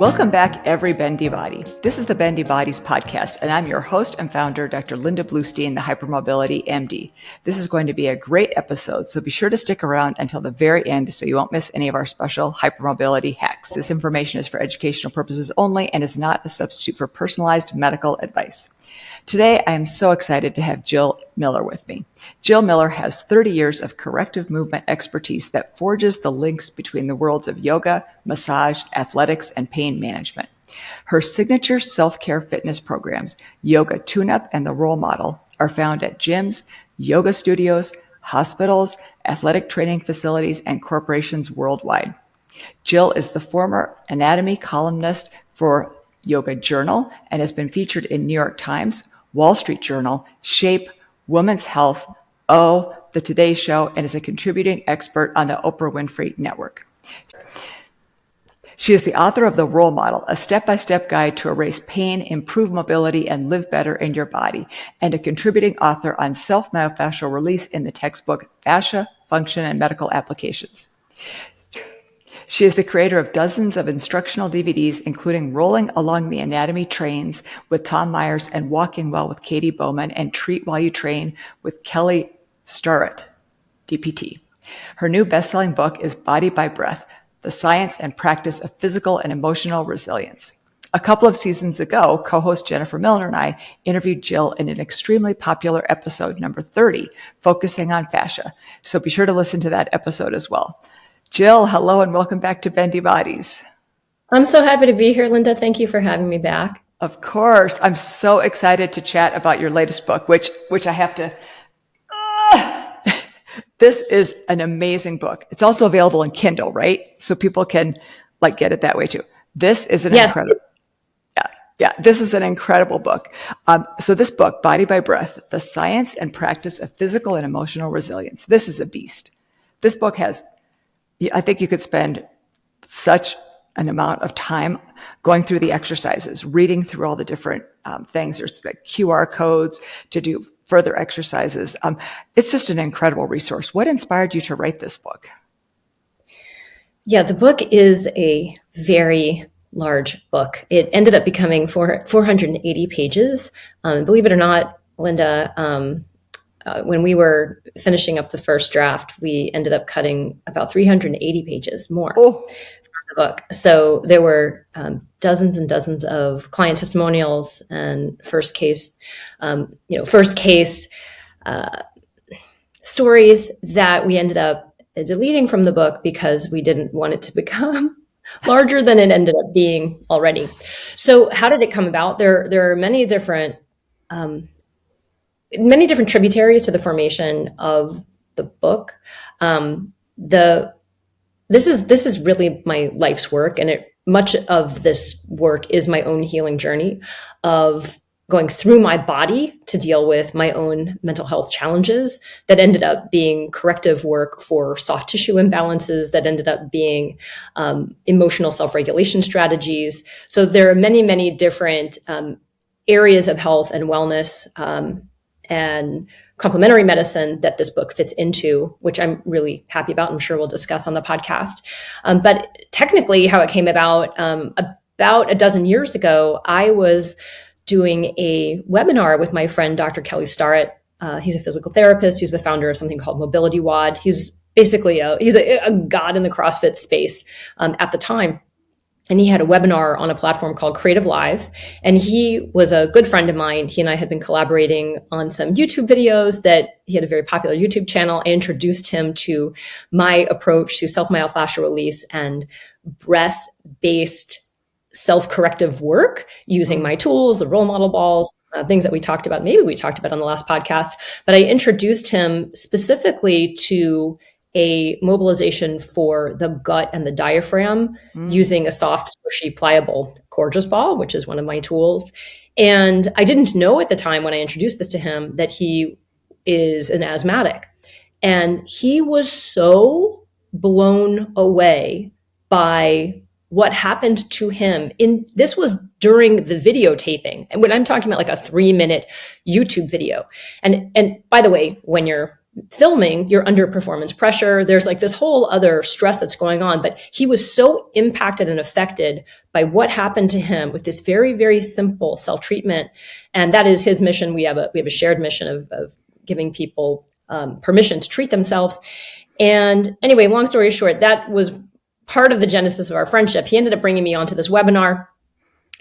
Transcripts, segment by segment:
Welcome back, every Bendy Body. This is the Bendy Bodies podcast, and I'm your host and founder, Dr. Linda Bluestein, the Hypermobility MD. This is going to be a great episode, so be sure to stick around until the very end so you won't miss any of our special hypermobility hacks. This information is for educational purposes only and is not a substitute for personalized medical advice. Today, I am so excited to have Jill Miller with me. Jill Miller has 30 years of corrective movement expertise that forges the links between the worlds of yoga, massage, athletics, and pain management. Her signature self-care fitness programs, Yoga Tune-Up and the Role Model, are found at gyms, yoga studios, hospitals, athletic training facilities, and corporations worldwide. Jill is the former anatomy columnist for Yoga Journal and has been featured in New York Times, Wall Street Journal, Shape, Women's Health, The Today Show, and is a contributing expert on the Oprah Winfrey Network. She is the author of The Role Model, a step-by-step guide to erase pain, improve mobility, and live better in your body, and a contributing author on self-myofascial release in the textbook Fascia, Function, and Medical Applications. She is the creator of dozens of instructional DVDs, including Rolling Along the Anatomy Trains with Tom Myers and Walking Well with Katie Bowman and Treat While You Train with Kelly Starrett, DPT. Her new best-selling book is Body by Breath, The Science and Practice of Physical and Emotional Resilience. A couple of seasons ago, co-host Jennifer Milner and I interviewed Jill in an extremely popular episode, number 30, focusing on fascia. So be sure to listen to that episode as well. Jill, hello and welcome back to Bendy Bodies. I'm so happy to be here, Linda. Thank you for having me back. Of course. I'm so excited to chat about your latest book, which I have to... This is an amazing book. It's also available in Kindle, right? So people can get it that way too. This is an incredible... Yeah, this is an incredible book. So this book, Body by Breath, The Science and Practice of Physical and Emotional Resilience. This is a beast. This book has... I think you could spend such an amount of time going through the exercises, reading through all the different things. There's QR codes to do further exercises. It's just an incredible resource. What inspired you to write this book? Yeah, the book is a very large book. It ended up becoming 480 pages. Believe it or not, Linda, when we were finishing up the first draft, we ended up cutting about 380 pages more from the book. So there were dozens and dozens of client testimonials and first case stories that we ended up deleting from the book because we didn't want it to become larger than it ended up being already. So how did it come about? There are many different tributaries to the formation of the book. This is really my life's work, and much of this work is my own healing journey of going through my body to deal with my own mental health challenges that ended up being corrective work for soft tissue imbalances, that ended up being emotional self-regulation strategies. So there are many, many different areas of health and wellness and complementary medicine that this book fits into, which I'm really happy about. I'm sure we'll discuss on the podcast. But technically how it came about a dozen years ago, I was doing a webinar with my friend, Dr. Kelly Starrett. He's a physical therapist. He's the founder of something called Mobility WOD. He's basically a god in the CrossFit space at the time. And he had a webinar on a platform called Creative Live. And he was a good friend of mine. He and I had been collaborating on some YouTube videos that he had a very popular YouTube channel. I introduced him to my approach to self-myofascial release and breath-based self-corrective work using my tools, the role model balls, things that we talked about. Maybe we talked about on the last podcast. But I introduced him specifically to a mobilization for the gut and the diaphragm using a soft, squishy, pliable Coregeous ball, which is one of my tools. And I didn't know at the time when I introduced this to him that he is an asthmatic. And he was so blown away by what happened to him. This was during the videotaping. And when I'm talking about like a 3-minute YouTube video. And by the way, when you're filming, you're under performance pressure. There's like this whole other stress that's going on. But he was so impacted and affected by what happened to him with this very, very simple self-treatment. And that is his mission. We have a shared mission of giving people permission to treat themselves. And anyway, long story short, that was part of the genesis of our friendship. He ended up bringing me onto this webinar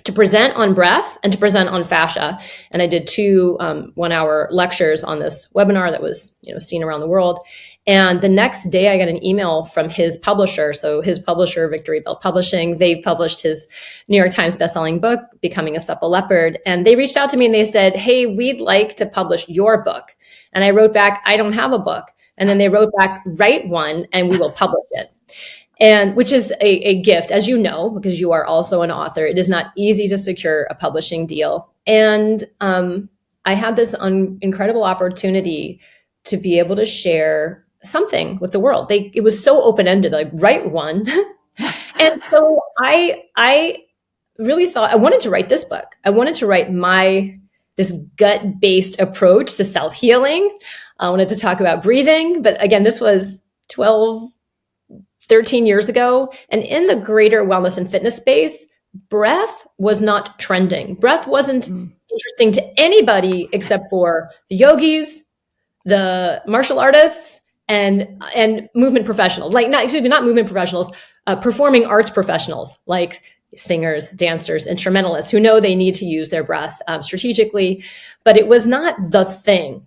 to present on breath and to present on fascia. And I did 2 1-hour lectures on this webinar that was, seen around the world. And the next day I got an email from his publisher. So his publisher, Victory Bell Publishing, they published his New York Times bestselling book, Becoming a Supple Leopard. And they reached out to me and they said, hey, we'd like to publish your book. And I wrote back, I don't have a book. And then they wrote back, write one and we will publish it. And which is a gift, as you know, because you are also an author. It is not easy to secure a publishing deal. And I had this incredible opportunity to be able to share something with the world. It was so open-ended, like write one. And so I really thought I wanted to write this book. I wanted to write this gut-based approach to self-healing. I wanted to talk about breathing. But again, this was 13 years ago. And in the greater wellness and fitness space, breath was not trending. Breath wasn't interesting to anybody except for the yogis, the martial artists, and movement professionals. Not movement professionals, performing arts professionals like singers, dancers, instrumentalists who know they need to use their breath strategically. But it was not the thing.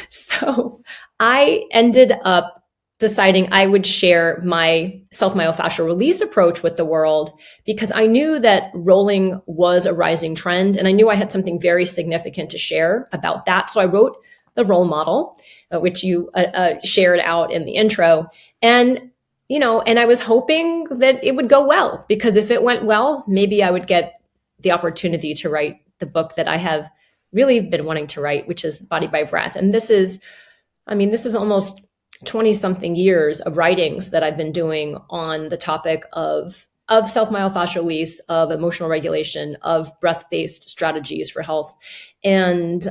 So I ended up deciding I would share my self-myofascial release approach with the world because I knew that rolling was a rising trend and I knew I had something very significant to share about that. So I wrote the role model, which you shared out in the intro. And, and I was hoping that it would go well because if it went well, maybe I would get the opportunity to write the book that I have really been wanting to write, which is Body by Breath. And this is almost 20 something years of writings that I've been doing on the topic of self-myofascial release, of emotional regulation, of breath-based strategies for health. And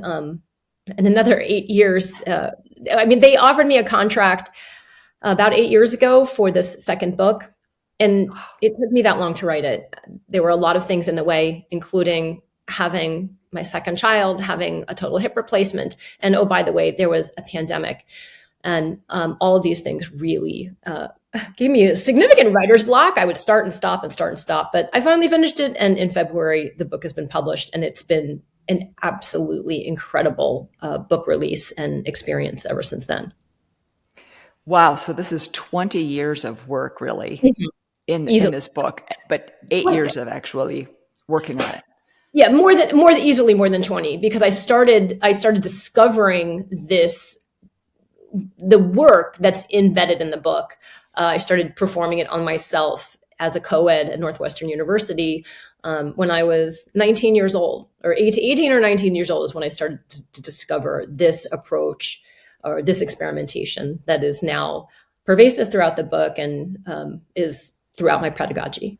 another 8 years, they offered me a contract about 8 years ago for this second book. And it took me that long to write it. There were a lot of things in the way, including having my second child, having a total hip replacement. And oh, by the way, there was a pandemic. And all of these things really gave me a significant writer's block. I would start and stop and start and stop. But I finally finished it. And in February, the book has been published. And it's been an absolutely incredible book release and experience ever since then. Wow. So this is 20 years of work, really, in this book, but 8 years of actually working on it. Yeah, more than easily more than 20, because I started discovering the work that's embedded in the book. I started performing it on myself as a co-ed at Northwestern University when I was 19 years old, or 18 or 19 years old is when I started to discover this approach or this experimentation that is now pervasive throughout the book and is throughout my pedagogy.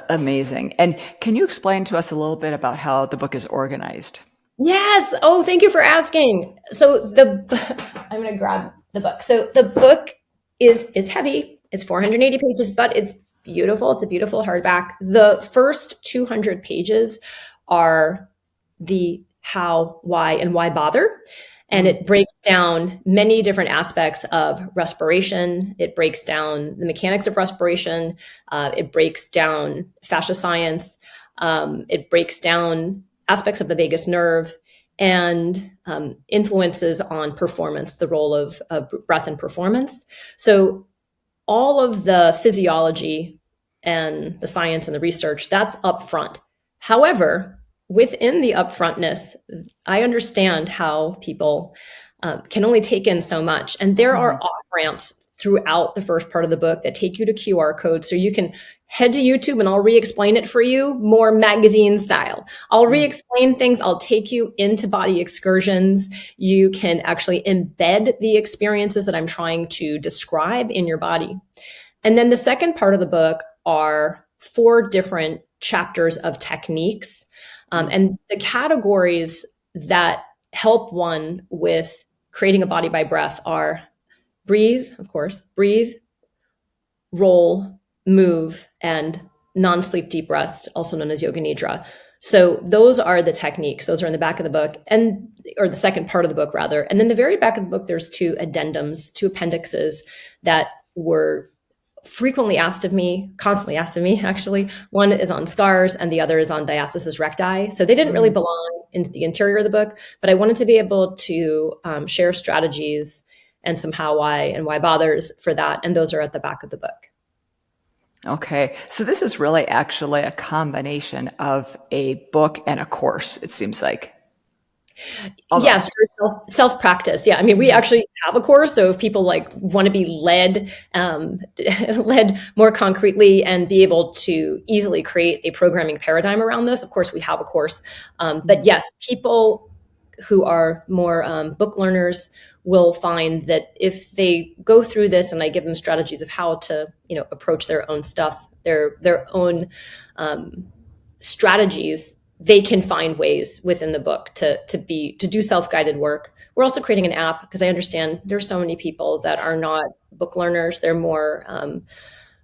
Amazing. And can you explain to us a little bit about how the book is organized? Yes. Oh, thank you for asking. So I'm going to grab the book. So the book is heavy. It's 480 pages, but it's beautiful. It's a beautiful hardback. The first 200 pages are the how, why, and why bother. And it breaks down many different aspects of respiration. It breaks down the mechanics of respiration. It breaks down fascia science. It breaks down aspects of the vagus nerve and influences on performance, the role of breath and performance. So all of the physiology and the science and the research, that's upfront. However, within the upfrontness, I understand how people can only take in so much. And there are off-ramps throughout the first part of the book that take you to QR codes. So you can head to YouTube and I'll re-explain it for you more magazine style. I'll re-explain things. I'll take you into body excursions. You can actually embed the experiences that I'm trying to describe in your body. And then the second part of the book are 4 different chapters of techniques. And the categories that help one with creating a body by breath are breathe, of course, breathe, roll, move, and non-sleep deep rest, also known as yoga nidra. So those are the techniques. Those are in the back of the book, or the second part of the book, rather. And then the very back of the book, there's two addendums, two appendixes that were frequently asked of me, constantly asked of me, actually. One is on scars and the other is on diastasis recti. So they didn't really belong into the interior of the book, but I wanted to be able to share strategies and some how, why, and why bothers for that. And those are at the back of the book. Okay. So this is really actually a combination of a book and a course, it seems like. Almost. Yes, self-practice. Yeah, I mean, we actually have a course, so if people want to be led more concretely and be able to easily create a programming paradigm around this, of course, we have a course. But yes, people who are more book learners will find that if they go through this and I give them strategies of how to, approach their own stuff, their own strategies, they can find ways within the book to do self-guided work. We're also creating an app because I understand there's so many people that are not book learners. They're more,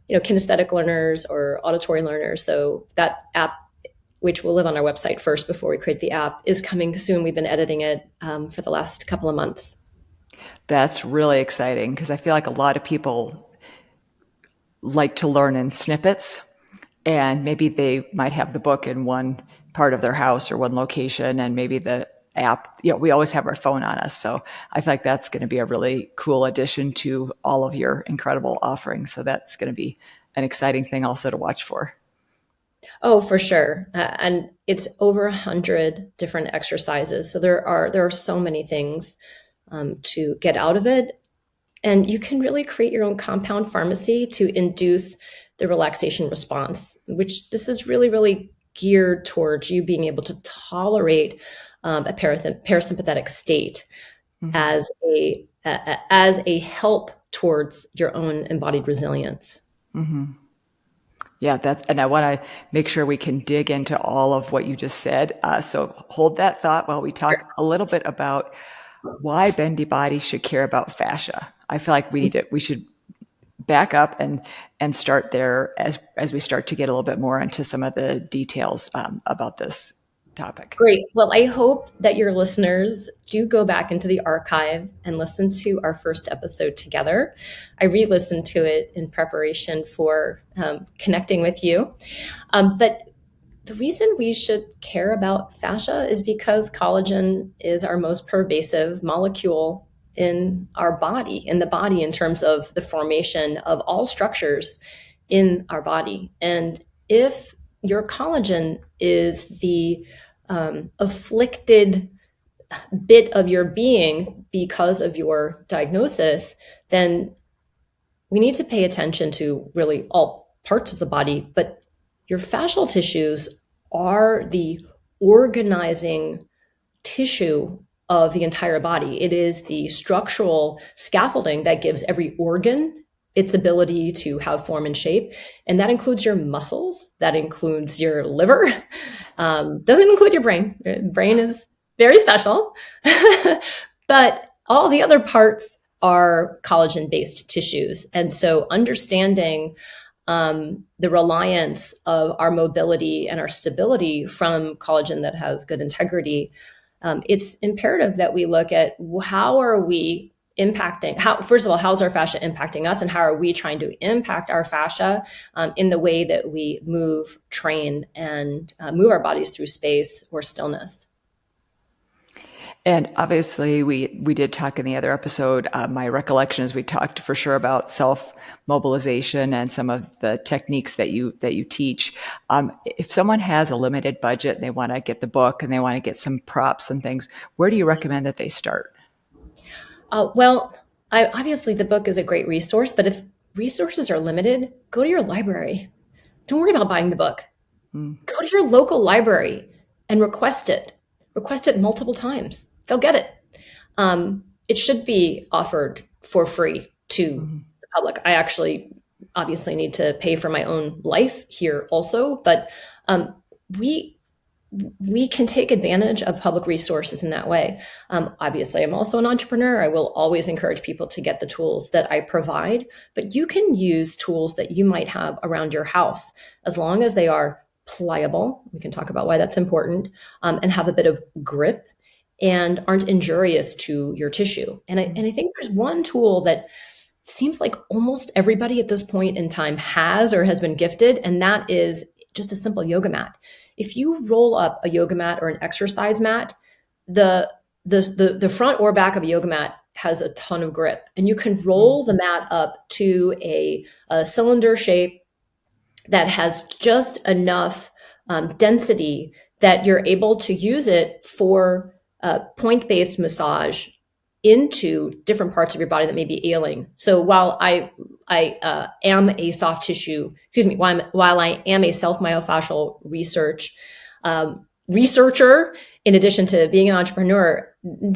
kinesthetic learners or auditory learners. So that app, which will live on our website first before we create the app, is coming soon. We've been editing it for the last couple of months. That's really exciting because I feel like a lot of people like to learn in snippets, and maybe they might have the book in one part of their house or one location, and maybe the app, we always have our phone on us. So I feel like that's going to be a really cool addition to all of your incredible offerings. So that's going to be an exciting thing also to watch for. Oh, for sure. And it's over 100 different exercises. So there are so many things to get out of it. And you can really create your own compound pharmacy to induce the relaxation response, which this is really, really geared towards you being able to tolerate a parasympathetic state as a help towards your own embodied resilience. Mm-hmm. Yeah, and I want to make sure we can dig into all of what you just said. So hold that thought while we talk a little bit about why bendy bodies should care about fascia. I feel like we should back up and start there as we start to get a little bit more into some of the details about this topic. Great. Well, I hope that your listeners do go back into the archive and listen to our first episode together. I re-listened to it in preparation for connecting with you. But the reason we should care about fascia is because collagen is our most pervasive molecule in our body, in the body, in terms of the formation of all structures in our body. And if your collagen is the afflicted bit of your being because of your diagnosis, then we need to pay attention to really all parts of the body. But your fascial tissues are the organizing tissue of the entire body. It is the structural scaffolding that gives every organ its ability to have form and shape. And that includes your muscles, that includes your liver, doesn't include your brain. Your brain is very special, but all the other parts are collagen-based tissues. And so understanding the reliance of our mobility and our stability from collagen that has good integrity, it's imperative that we look at how are we impacting, first of all, how's our fascia impacting us, and how are we trying to impact our fascia in the way that we move, train, and move our bodies through space or stillness. And obviously, we did talk in the other episode. My recollection is we talked for sure about self-mobilization and some of the techniques that you teach. If someone has a limited budget and they want to get the book and they want to get some props and things, where do you recommend that they start? Well, obviously the book is a great resource, but if resources are limited, go to your library. Don't worry about buying the book. Go to your local library and request it. Request it multiple times. They'll get it. It should be offered for free to the public. I actually obviously need to pay for my own life here also, but we we can take advantage of public resources in that way. Obviously, I'm also an entrepreneur. I will always encourage people to get the tools that I provide, but you can use tools that you might have around your house as long as they are pliable. We can talk about why that's important, and have a bit of grip and aren't injurious to your tissue. And I think there's one tool that seems like almost everybody at this point in time has or has been gifted, and that is just a simple yoga mat. If you roll up a yoga mat or an exercise mat, the front or back of a yoga mat has a ton of grip, and you can roll the mat up to a cylinder shape that has just enough density that you're able to use it for point-based massage into different parts of your body that may be ailing. So while I am a soft tissue, while I am a self-myofascial researcher, in addition to being an entrepreneur, you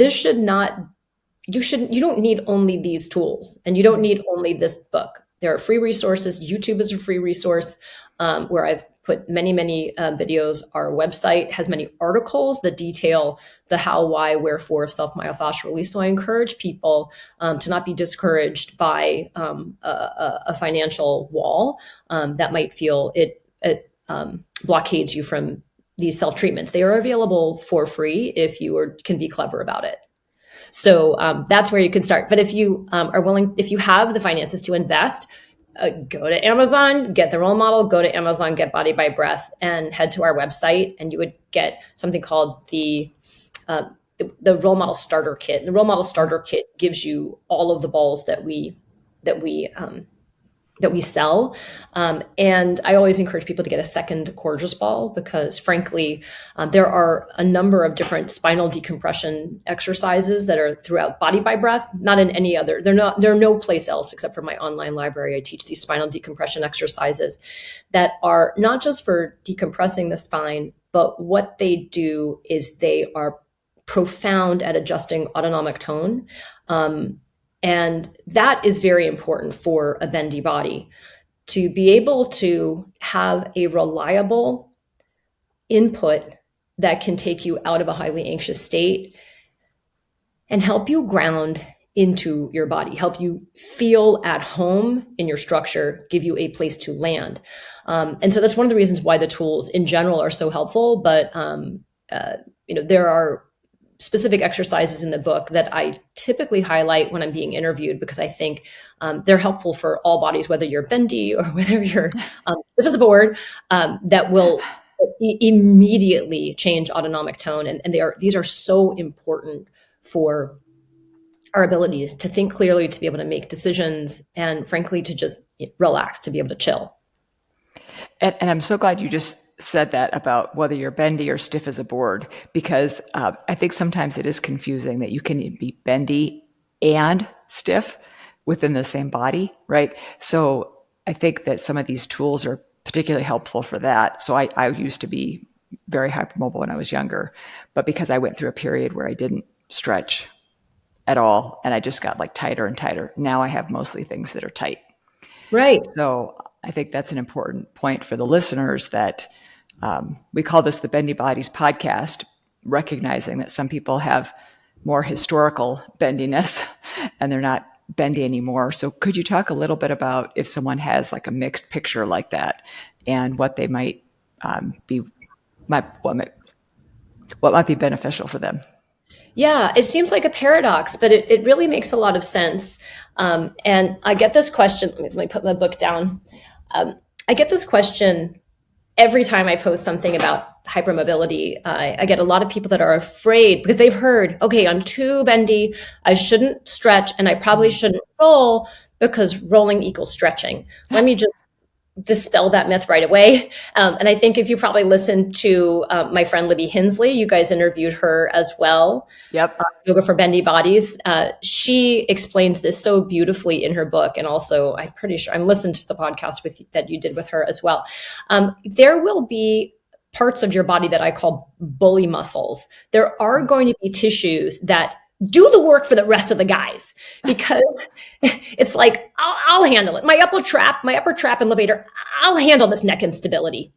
don't need only these tools, and you don't need only this book. There are free resources. YouTube is a free resource where I've put many videos. Our website has many articles that detail the how, why, wherefore of self-myofascial release. So I encourage people to not be discouraged by a financial wall that might feel it blockades you from these self-treatments. They are available for free if you can be clever about it. So that's where you can start. But if you are willing, if you have the finances to invest, go to Amazon, get the role model, go to Amazon, get Body by Breath, and head to our website, and you would get something called the role model starter kit. The role model starter kit gives you all of the balls that we sell. And I always encourage people to get a second gorgeous ball because frankly, there are a number of different spinal decompression exercises that are throughout Body by Breath, not in any other. There are no place else except for my online library. I teach these spinal decompression exercises that are not just for decompressing the spine, but what they do is they are profound at adjusting autonomic tone. And that is very important for a bendy body, to be able to have a reliable input that can take you out of a highly anxious state and help you ground into your body, help you feel at home in your structure, give you a place to land. And so that's one of the reasons why the tools in general are so helpful. But there are specific exercises in the book that I typically highlight when I'm being interviewed because I think they're helpful for all bodies, whether you're bendy or whether you're this is a word that will immediately change autonomic tone. And these are so important for our ability to think clearly, to be able to make decisions, and frankly, to just relax, to be able to chill. And I'm so glad you just said that about whether you're bendy or stiff as a board, because I think sometimes it is confusing that you can be bendy and stiff within the same body, right? So I think that some of these tools are particularly helpful for that. So I used to be very hypermobile when I was younger, but because I went through a period where I didn't stretch at all, and I just got like tighter and tighter. Now I have mostly things that are tight. Right. So I think that's an important point for the listeners that we call this the Bendy Bodies podcast, recognizing that some people have more historical bendiness and they're not bendy anymore. So could you talk a little bit about if someone has like a mixed picture like that and what they might what might be beneficial for them? Yeah, it seems like a paradox, but it really makes a lot of sense. And I get this question. Let me put my book down. I get this question every time I post something about hypermobility. I get a lot of people that are afraid because they've heard, okay, I'm too bendy, I shouldn't stretch, and I probably shouldn't roll because rolling equals stretching. Let me just dispel that myth right away. And I think if you probably listened to my friend Libby Hensley, you guys interviewed her as well. Yep. Yoga for Bendy Bodies. She explains this so beautifully in her book. And also, I'm pretty sure I'm listening to the podcast that you did with her as well. There will be parts of your body that I call bully muscles. There are going to be tissues that do the work for the rest of the guys because it's like, I'll handle it. My upper trap and levator, I'll handle this neck instability.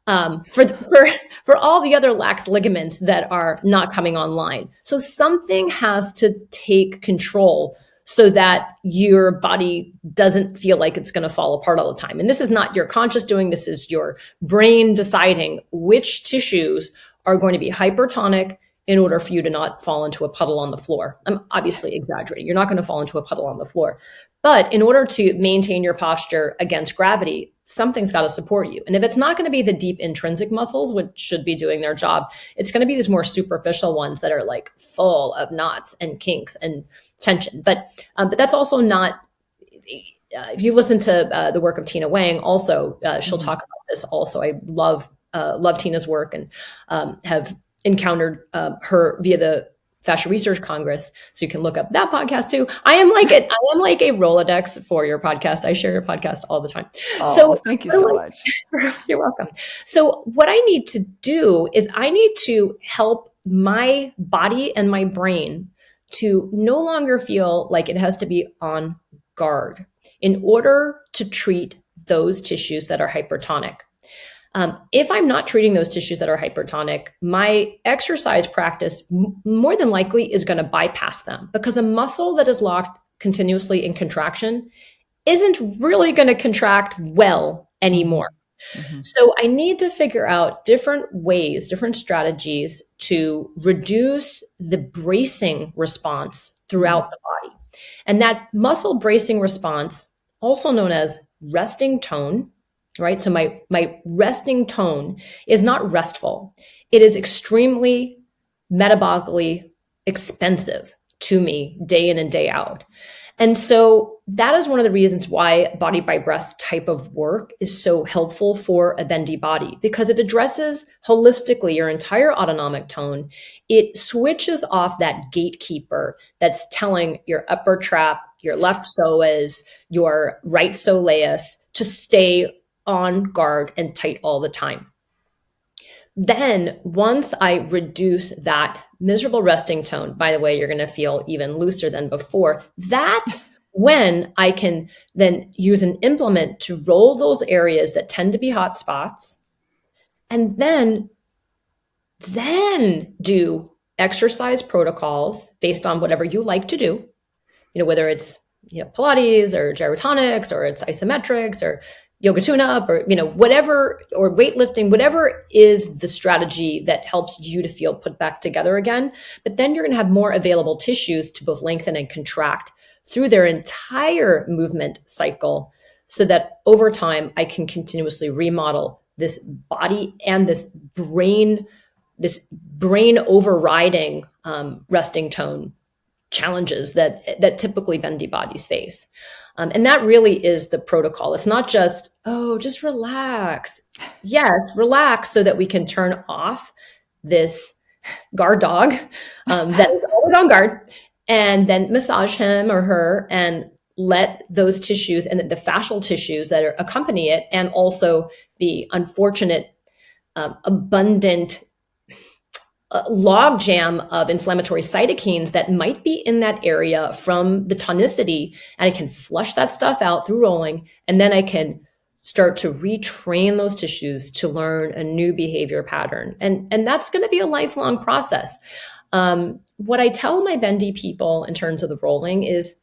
For all the other lax ligaments that are not coming online. So something has to take control so that your body doesn't feel like it's going to fall apart all the time. And this is not your conscious doing. This is your brain deciding which tissues are going to be hypertonic in order for you to not fall into a puddle on the floor. I'm obviously exaggerating. You're not going to fall into a puddle on the floor. But in order to maintain your posture against gravity, something's got to support you. And if it's not going to be the deep intrinsic muscles, which should be doing their job, it's going to be these more superficial ones that are like full of knots and kinks and tension. But that's also not, if you listen to the work of Tina Wang, also, she'll talk about this also. I love Tina's work and have encountered her via the Fascia Research Congress, so you can look up that podcast too. I am like a Rolodex for your podcast. I share your podcast all the time. Oh, so thank you so much. You're welcome. So what I need to do is I need to help my body and my brain to no longer feel like it has to be on guard in order to treat those tissues that are hypertonic. If I'm not treating those tissues that are hypertonic, my exercise practice more than likely is going to bypass them, because a muscle that is locked continuously in contraction isn't really going to contract well anymore. Mm-hmm. So I need to figure out different ways, different strategies to reduce the bracing response throughout the body. And that muscle bracing response, also known as resting tone, right? So my resting tone is not restful. It is extremely metabolically expensive to me day in and day out. And so that is one of the reasons why body by breath type of work is so helpful for a bendy body, because it addresses holistically your entire autonomic tone. It switches off that gatekeeper that's telling your upper trap, your left psoas, your right soleus to stay on guard and tight all the time. Then once I reduce that miserable resting tone, by the way, you're going to feel even looser than before. That's when I can then use an implement to roll those areas that tend to be hot spots, and then do exercise protocols based on whatever you like to do, whether it's Pilates or gyrotonics, or it's isometrics or yoga tune-up, or whatever, or weightlifting, whatever is the strategy that helps you to feel put back together again. But then you're going to have more available tissues to both lengthen and contract through their entire movement cycle, so that over time I can continuously remodel this body and this brain overriding resting tone challenges that typically bendy bodies face. And that really is the protocol. It's not just, just relax. Yes, relax so that we can turn off this guard dog that is always on guard, and then massage him or her and let those tissues and the fascial tissues that accompany it, and also the unfortunate, abundant logjam of inflammatory cytokines that might be in that area from the tonicity, and I can flush that stuff out through rolling, and then I can start to retrain those tissues to learn a new behavior pattern. And that's going to be a lifelong process. What I tell my bendy people in terms of the rolling is,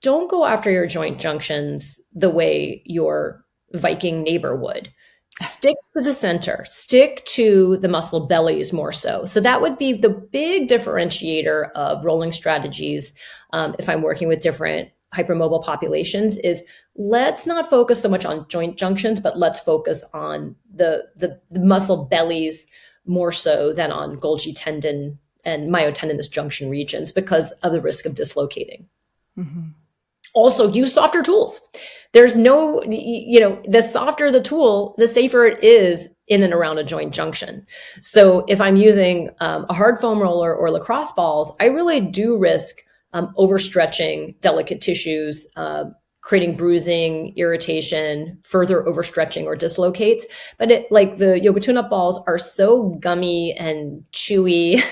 don't go after your joint junctions the way your Viking neighbor would. Stick to the center, stick to the muscle bellies more so. So that would be the big differentiator of rolling strategies. If I'm working with different hypermobile populations, is let's not focus so much on joint junctions, but let's focus on the muscle bellies more so than on Golgi tendon and myotendinous junction regions, because of the risk of dislocating. Mm-hmm. Also, use softer tools. There's no, the softer the tool, the safer it is in and around a joint junction. So if I'm using a hard foam roller or lacrosse balls, I really do risk overstretching delicate tissues, creating bruising, irritation, further overstretching or dislocates. But like the yoga tune-up balls are so gummy and chewy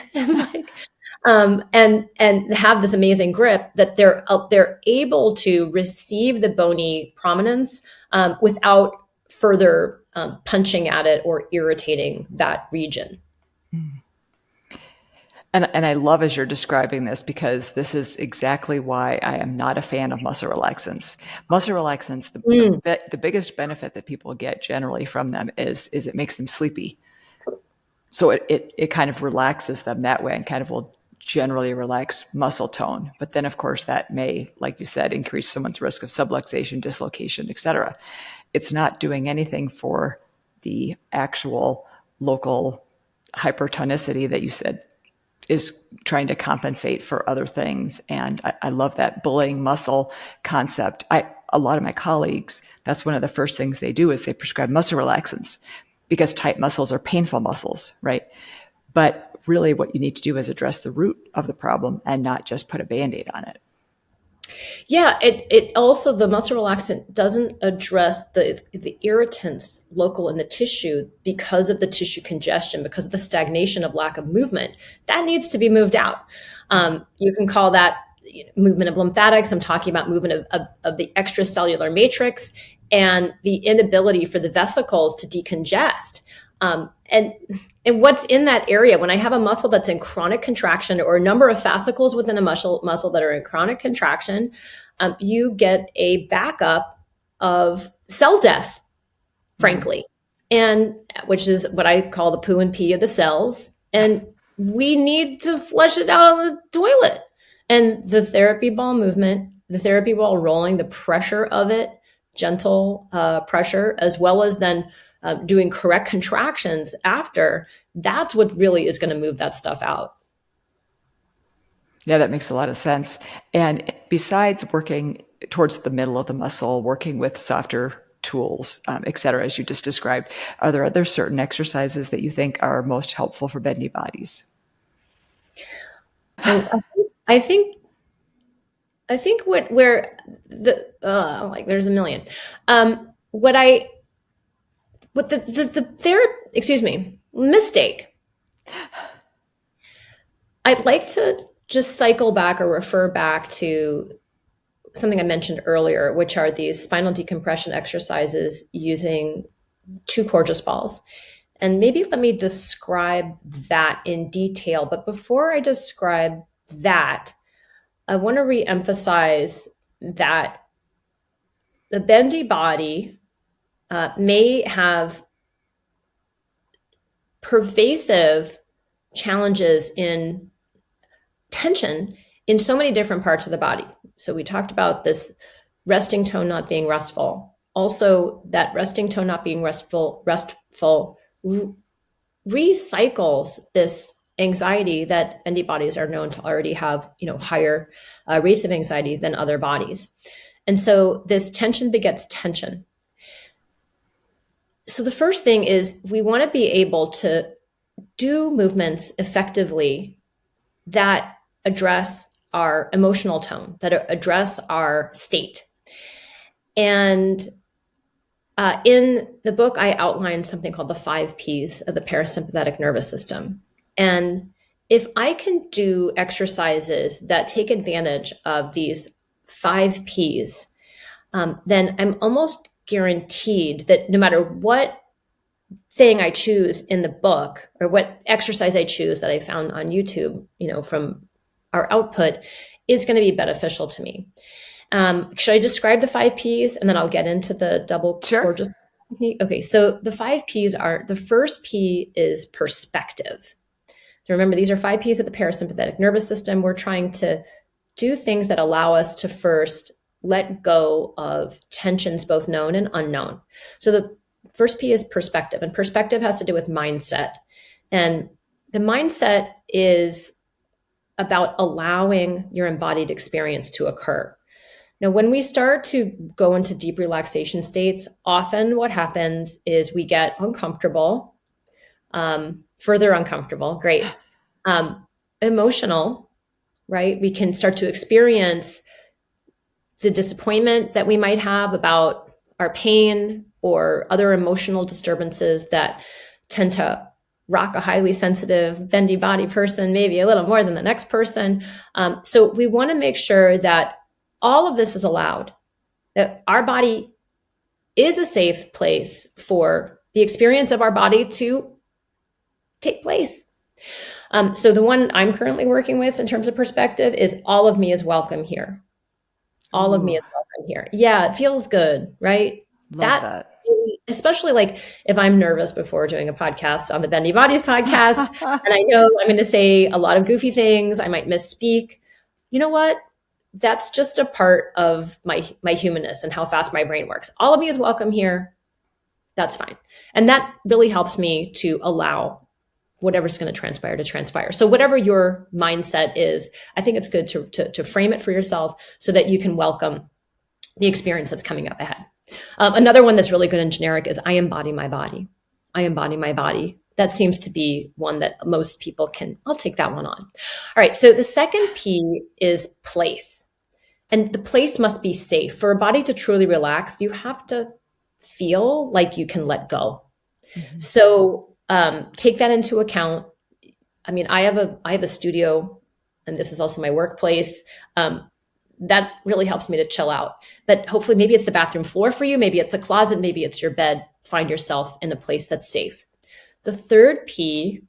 and and have this amazing grip that they're able to receive the bony prominence without further punching at it or irritating that region. And I love as you're describing this, because this is exactly why I am not a fan of muscle relaxants. Muscle relaxants, the biggest benefit that people get generally from them is it makes them sleepy. So it kind of relaxes them that way and kind of will generally relax muscle tone. But then, of course, that may, like you said, increase someone's risk of subluxation, dislocation, etc. It's not doing anything for the actual local hypertonicity that you said is trying to compensate for other things. And I love that bullying muscle concept. A lot of my colleagues, that's one of the first things they do is they prescribe muscle relaxants because tight muscles are painful muscles, right? But really what you need to do is address the root of the problem and not just put a Band-Aid on it. Yeah, it also, the muscle relaxant doesn't address the irritants local in the tissue because of the tissue congestion, because of the stagnation of lack of movement. That needs to be moved out. You can call that movement of lymphatics. I'm talking about movement of the extracellular matrix and the inability for the vesicles to decongest. And what's in that area, when I have a muscle that's in chronic contraction or a number of fascicles within a muscle that are in chronic contraction, you get a backup of cell death, frankly, and which is what I call the poo and pee of the cells. And we need to flush it out of the toilet. And the therapy ball movement, the therapy ball rolling, the pressure of it, gentle pressure, as well as then doing correct contractions after, that's what really is going to move that stuff out. Yeah, that makes a lot of sense. And besides working towards the middle of the muscle, working with softer tools, et cetera, as you just described, are there other certain exercises that you think are most helpful for bendy bodies? I think where the like there's a million. Mistake. I'd like to just cycle back or refer back to something I mentioned earlier, which are these spinal decompression exercises using 2 Courgis balls. And maybe let me describe that in detail. But before I describe that, I want to reemphasize that the bendy body may have pervasive challenges in tension in so many different parts of the body. So we talked about this resting tone not being restful. Also, that resting tone not being restful recycles this anxiety that bendy bodies are known to already have, higher rates of anxiety than other bodies. And so this tension begets tension. So the first thing is we want to be able to do movements effectively that address our emotional tone, that address our state. And in the book, I outlined something called the 5 Ps of the parasympathetic nervous system. And if I can do exercises that take advantage of these 5 Ps, then I'm almost guaranteed that no matter what thing I choose in the book or what exercise I choose that I found on YouTube, from our output, is going to be beneficial to me. Should I describe the 5 Ps and then I'll get into the double Courgis technique? Okay, so the 5 Ps are, the first P is perspective. So remember, these are 5 Ps of the parasympathetic nervous system. We're trying to do things that allow us to first let go of tensions, both known and unknown. So the first P is perspective, and perspective has to do with mindset. And the mindset is about allowing your embodied experience to occur. Now, when we start to go into deep relaxation states, often what happens is we get uncomfortable, further uncomfortable, great, emotional, right? We can start to experience the disappointment that we might have about our pain or other emotional disturbances that tend to rock a highly sensitive, bendy body person, maybe a little more than the next person. So we want to make sure that all of this is allowed, that our body is a safe place for the experience of our body to take place. So the one I'm currently working with in terms of perspective is all of me is welcome here. All of me is welcome here. Yeah, it feels good, right? Love that. Especially like if I'm nervous before doing a podcast on the Bendy Bodies podcast, and I know I'm going to say a lot of goofy things, I might misspeak. You know what? That's just a part of my humanness and how fast my brain works. All of me is welcome here. That's fine. And that really helps me to allow whatever's going to transpire to transpire. So whatever your mindset is, I think it's good to frame it for yourself so that you can welcome the experience that's coming up ahead. Another one that's really good and generic is I embody my body. I embody my body. That seems to be one that most people can, I'll take that one on. All right. So the second P is place. And the place must be safe. For a body to truly relax, you have to feel like you can let go. Mm-hmm. So take that into account. I mean, I have a studio, and this is also my workplace. That really helps me to chill out. But hopefully maybe it's the bathroom floor for you. Maybe it's a closet. Maybe it's your bed. Find yourself in a place that's safe. The third P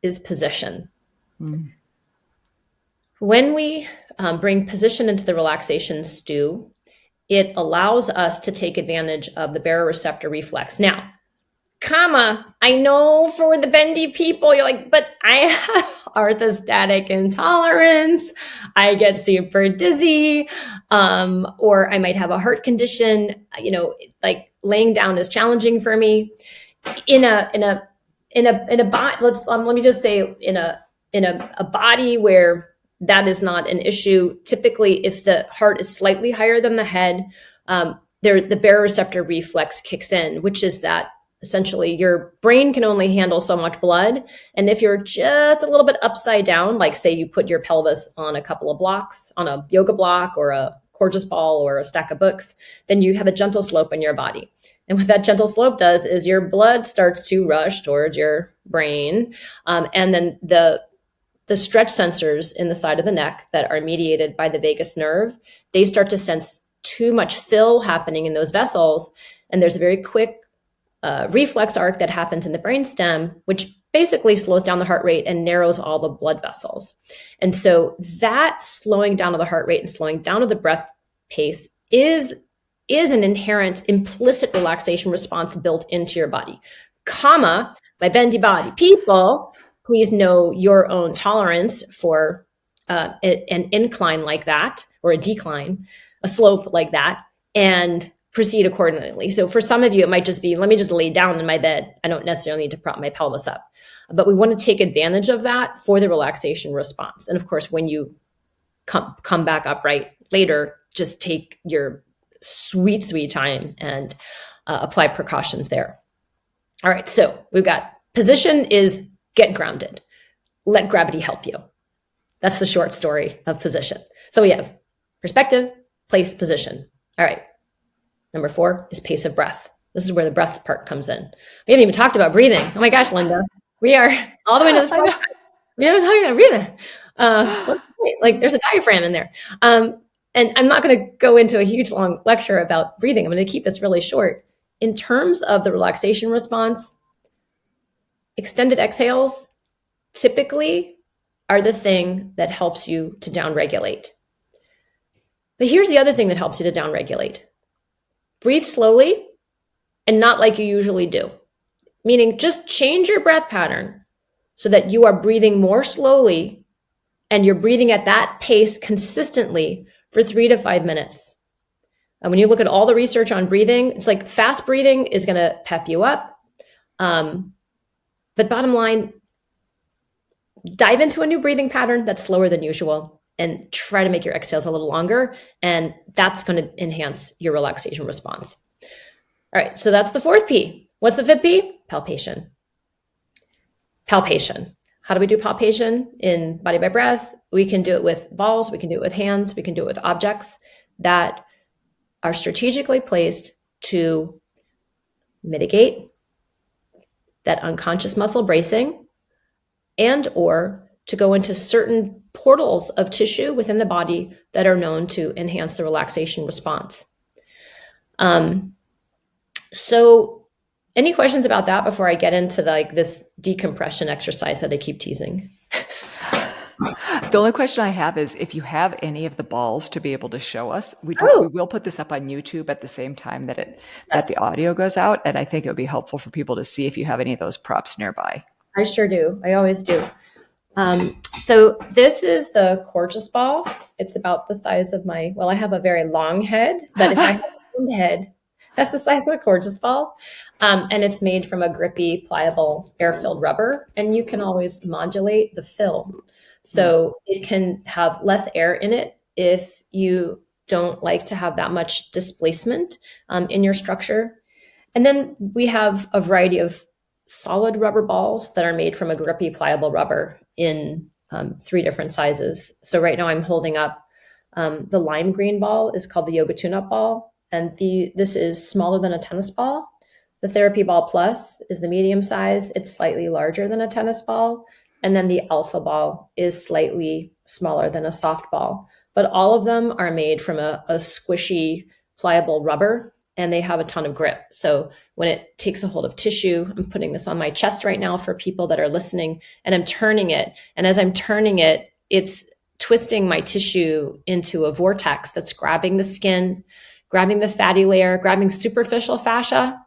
is position. Mm. When we bring position into the relaxation stew, it allows us to take advantage of the baroreceptor reflex. Now, I know for the bendy people, you're like, but I have orthostatic intolerance. I get super dizzy, or I might have a heart condition. Like laying down is challenging for me. In a body, let me just say, in a body where that is not an issue. Typically, if the heart is slightly higher than the head, the baroreceptor reflex kicks in, which is that essentially your brain can only handle so much blood. And if you're just a little bit upside down, like say you put your pelvis on a couple of blocks, on a yoga block or a gorgeous ball or a stack of books, then you have a gentle slope in your body. And what that gentle slope does is your blood starts to rush towards your brain. And then the stretch sensors in the side of the neck that are mediated by the vagus nerve, they start to sense too much fill happening in those vessels. And there's a very quick reflex arc that happens in the brainstem, which basically slows down the heart rate and narrows all the blood vessels. And so that slowing down of the heart rate and slowing down of the breath pace is an inherent implicit relaxation response built into your body. My bendy body people, please know your own tolerance for an incline like that, or a decline, a slope like that, and proceed accordingly. So for some of you, it might just be, let me just lay down in my bed. I don't necessarily need to prop my pelvis up. But we want to take advantage of that for the relaxation response. And of course, when you come back upright later, just take your sweet, sweet time and apply precautions there. All right, so we've got position is get grounded. Let gravity help you. That's the short story of position. So we have perspective, place, position. All right. Number 4 is pace of breath. This is where the breath part comes in. We haven't even talked about breathing. Oh my gosh, Linda. We are all the way to this podcast. We haven't talked about breathing. Like there's a diaphragm in there. And I'm not going to go into a huge long lecture about breathing. I'm going to keep this really short. In terms of the relaxation response, extended exhales typically are the thing that helps you to downregulate. But here's the other thing that helps you to downregulate. Breathe slowly and not like you usually do. Meaning just change your breath pattern so that you are breathing more slowly and you're breathing at that pace consistently for 3 to 5 minutes. And when you look at all the research on breathing, it's like fast breathing is going to pep you up. But bottom line, dive into a new breathing pattern that's slower than usual and try to make your exhales a little longer. And that's going to enhance your relaxation response. All right. So that's the 4th P. What's the 5th P? Palpation. Palpation. How do we do palpation in body by breath? We can do it with balls. We can do it with hands. We can do it with objects that are strategically placed to mitigate that unconscious muscle bracing and or to go into certain portals of tissue within the body that are known to enhance the relaxation response. So any questions about that before I get into this decompression exercise that I keep teasing? The only question I have is if you have any of the balls to be able to show us. We Oh, will put this up on YouTube at the same time that the yes, audio goes out, and I think it would be helpful for people to see if you have any of those props nearby. I sure do. I always do. So this is the Gorgeous ball. It's about the size of I have a very long head, but if I had a thin head, that's the size of a Gorgeous ball. And it's made from a grippy, pliable, air-filled rubber, and you can always modulate the fill. So it can have less air in it if you don't like to have that much displacement in your structure. And then we have a variety of solid rubber balls that are made from a grippy, pliable rubber in 3 different sizes. So right now I'm holding up the lime green ball is called the Yoga Tune-Up ball, and this is smaller than a tennis ball. The Therapy Ball Plus is the medium size. It's slightly larger than a tennis ball. And then the Alpha Ball is slightly smaller than a softball. But all of them are made from a squishy, pliable rubber, and they have a ton of grip. So when it takes a hold of tissue, I'm putting this on my chest right now for people that are listening, and I'm turning it. And as I'm turning it, it's twisting my tissue into a vortex that's grabbing the skin, grabbing the fatty layer, grabbing superficial fascia,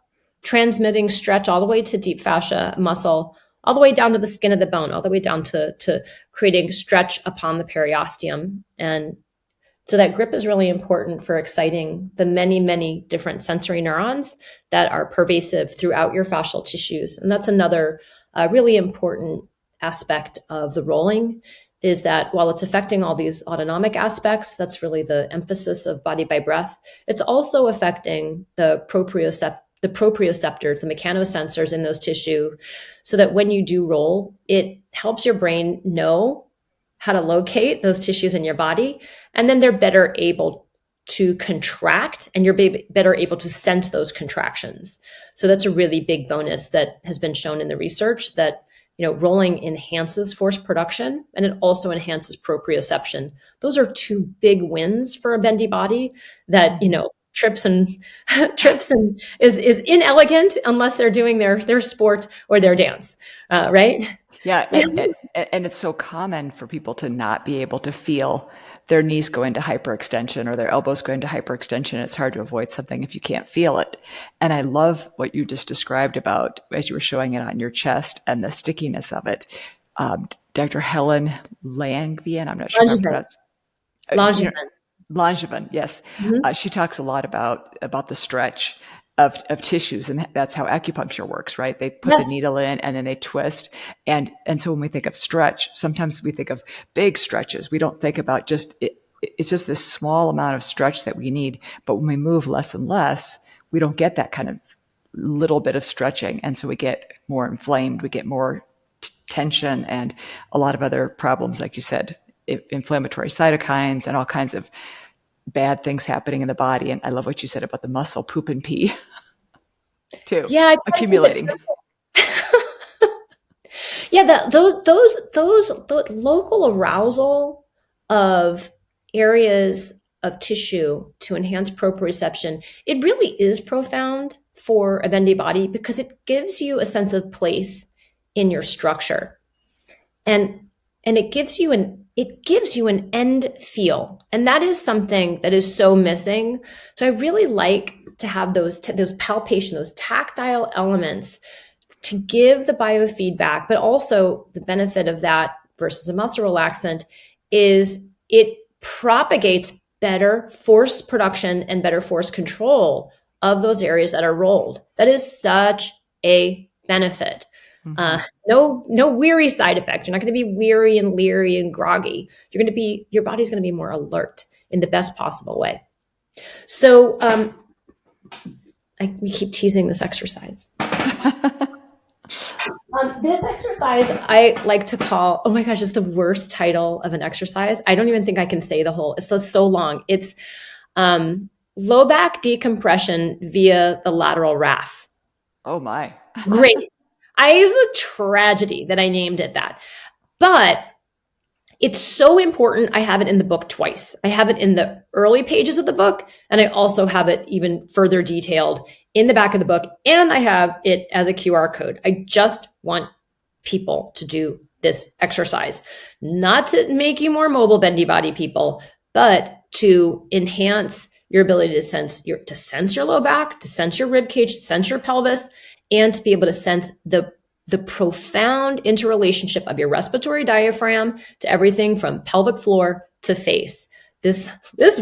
transmitting stretch all the way to deep fascia muscle, all the way down to the skin of the bone, all the way down to creating stretch upon the periosteum. And so that grip is really important for exciting the many, many different sensory neurons that are pervasive throughout your fascial tissues. And that's another really important aspect of the rolling, is that while it's affecting all these autonomic aspects, that's really the emphasis of Body by Breath, it's also affecting the proprioceptors, the mechanosensors in those tissue, so that when you do roll, it helps your brain know how to locate those tissues in your body, and then they're better able to contract, and you're better able to sense those contractions. So that's a really big bonus that has been shown in the research, that rolling enhances force production, and it also enhances proprioception. Those are 2 big wins for a bendy body that trips and is inelegant unless they're doing their sport or their dance, right? Yeah, and it's so common for people to not be able to feel their knees go into hyperextension or their elbows go into hyperextension. It's hard to avoid something if you can't feel it. And I love what you just described about, as you were showing it on your chest and the stickiness of it. Dr. Helen Langevin, I'm not sure if I'm pronouncing. Langevin. Langevin, yes. Mm-hmm. She talks a lot about the stretch of tissues, and that's how acupuncture works, right? They put the needle in and then they twist. And so when we think of stretch, sometimes we think of big stretches. We don't think about it's just this small amount of stretch that we need. But when we move less and less, we don't get that kind of little bit of stretching. And so we get more inflamed, we get more tension, and a lot of other problems, like you said, inflammatory cytokines and all kinds of bad things happening in the body. And I love what you said about the muscle poop and pee too. Yeah, accumulating. Yeah, those the local arousal of areas of tissue to enhance proprioception, it really is profound for a bendy body, because it gives you a sense of place in your structure, and it gives you an end feel, and that is something that is so missing. So I really like to have those palpation, those tactile elements, to give the biofeedback. But also the benefit of that versus a muscle relaxant is it propagates better force production and better force control of those areas that are rolled. That is such a benefit. Mm-hmm. No weary side effect. You're not going to be weary and leery and groggy. Your body's going to be more alert in the best possible way. So we keep teasing this exercise. This exercise I like to call, oh my gosh, it's the worst title of an exercise. I don't even think I can say the whole, it's so long. It's low back decompression via the lateral RAF. Oh my. Great. It's a tragedy that I named it that. But It's so important. I have it in the book twice. I have it in the early pages of the book, and I also have it even further detailed in the back of the book, and I have it as a QR code. I just want people to do this exercise, not to make you more mobile, bendy body people, but to enhance your ability to sense your low back, to sense your rib cage, to sense your pelvis, and to be able to sense the profound interrelationship of your respiratory diaphragm to everything from pelvic floor to face. This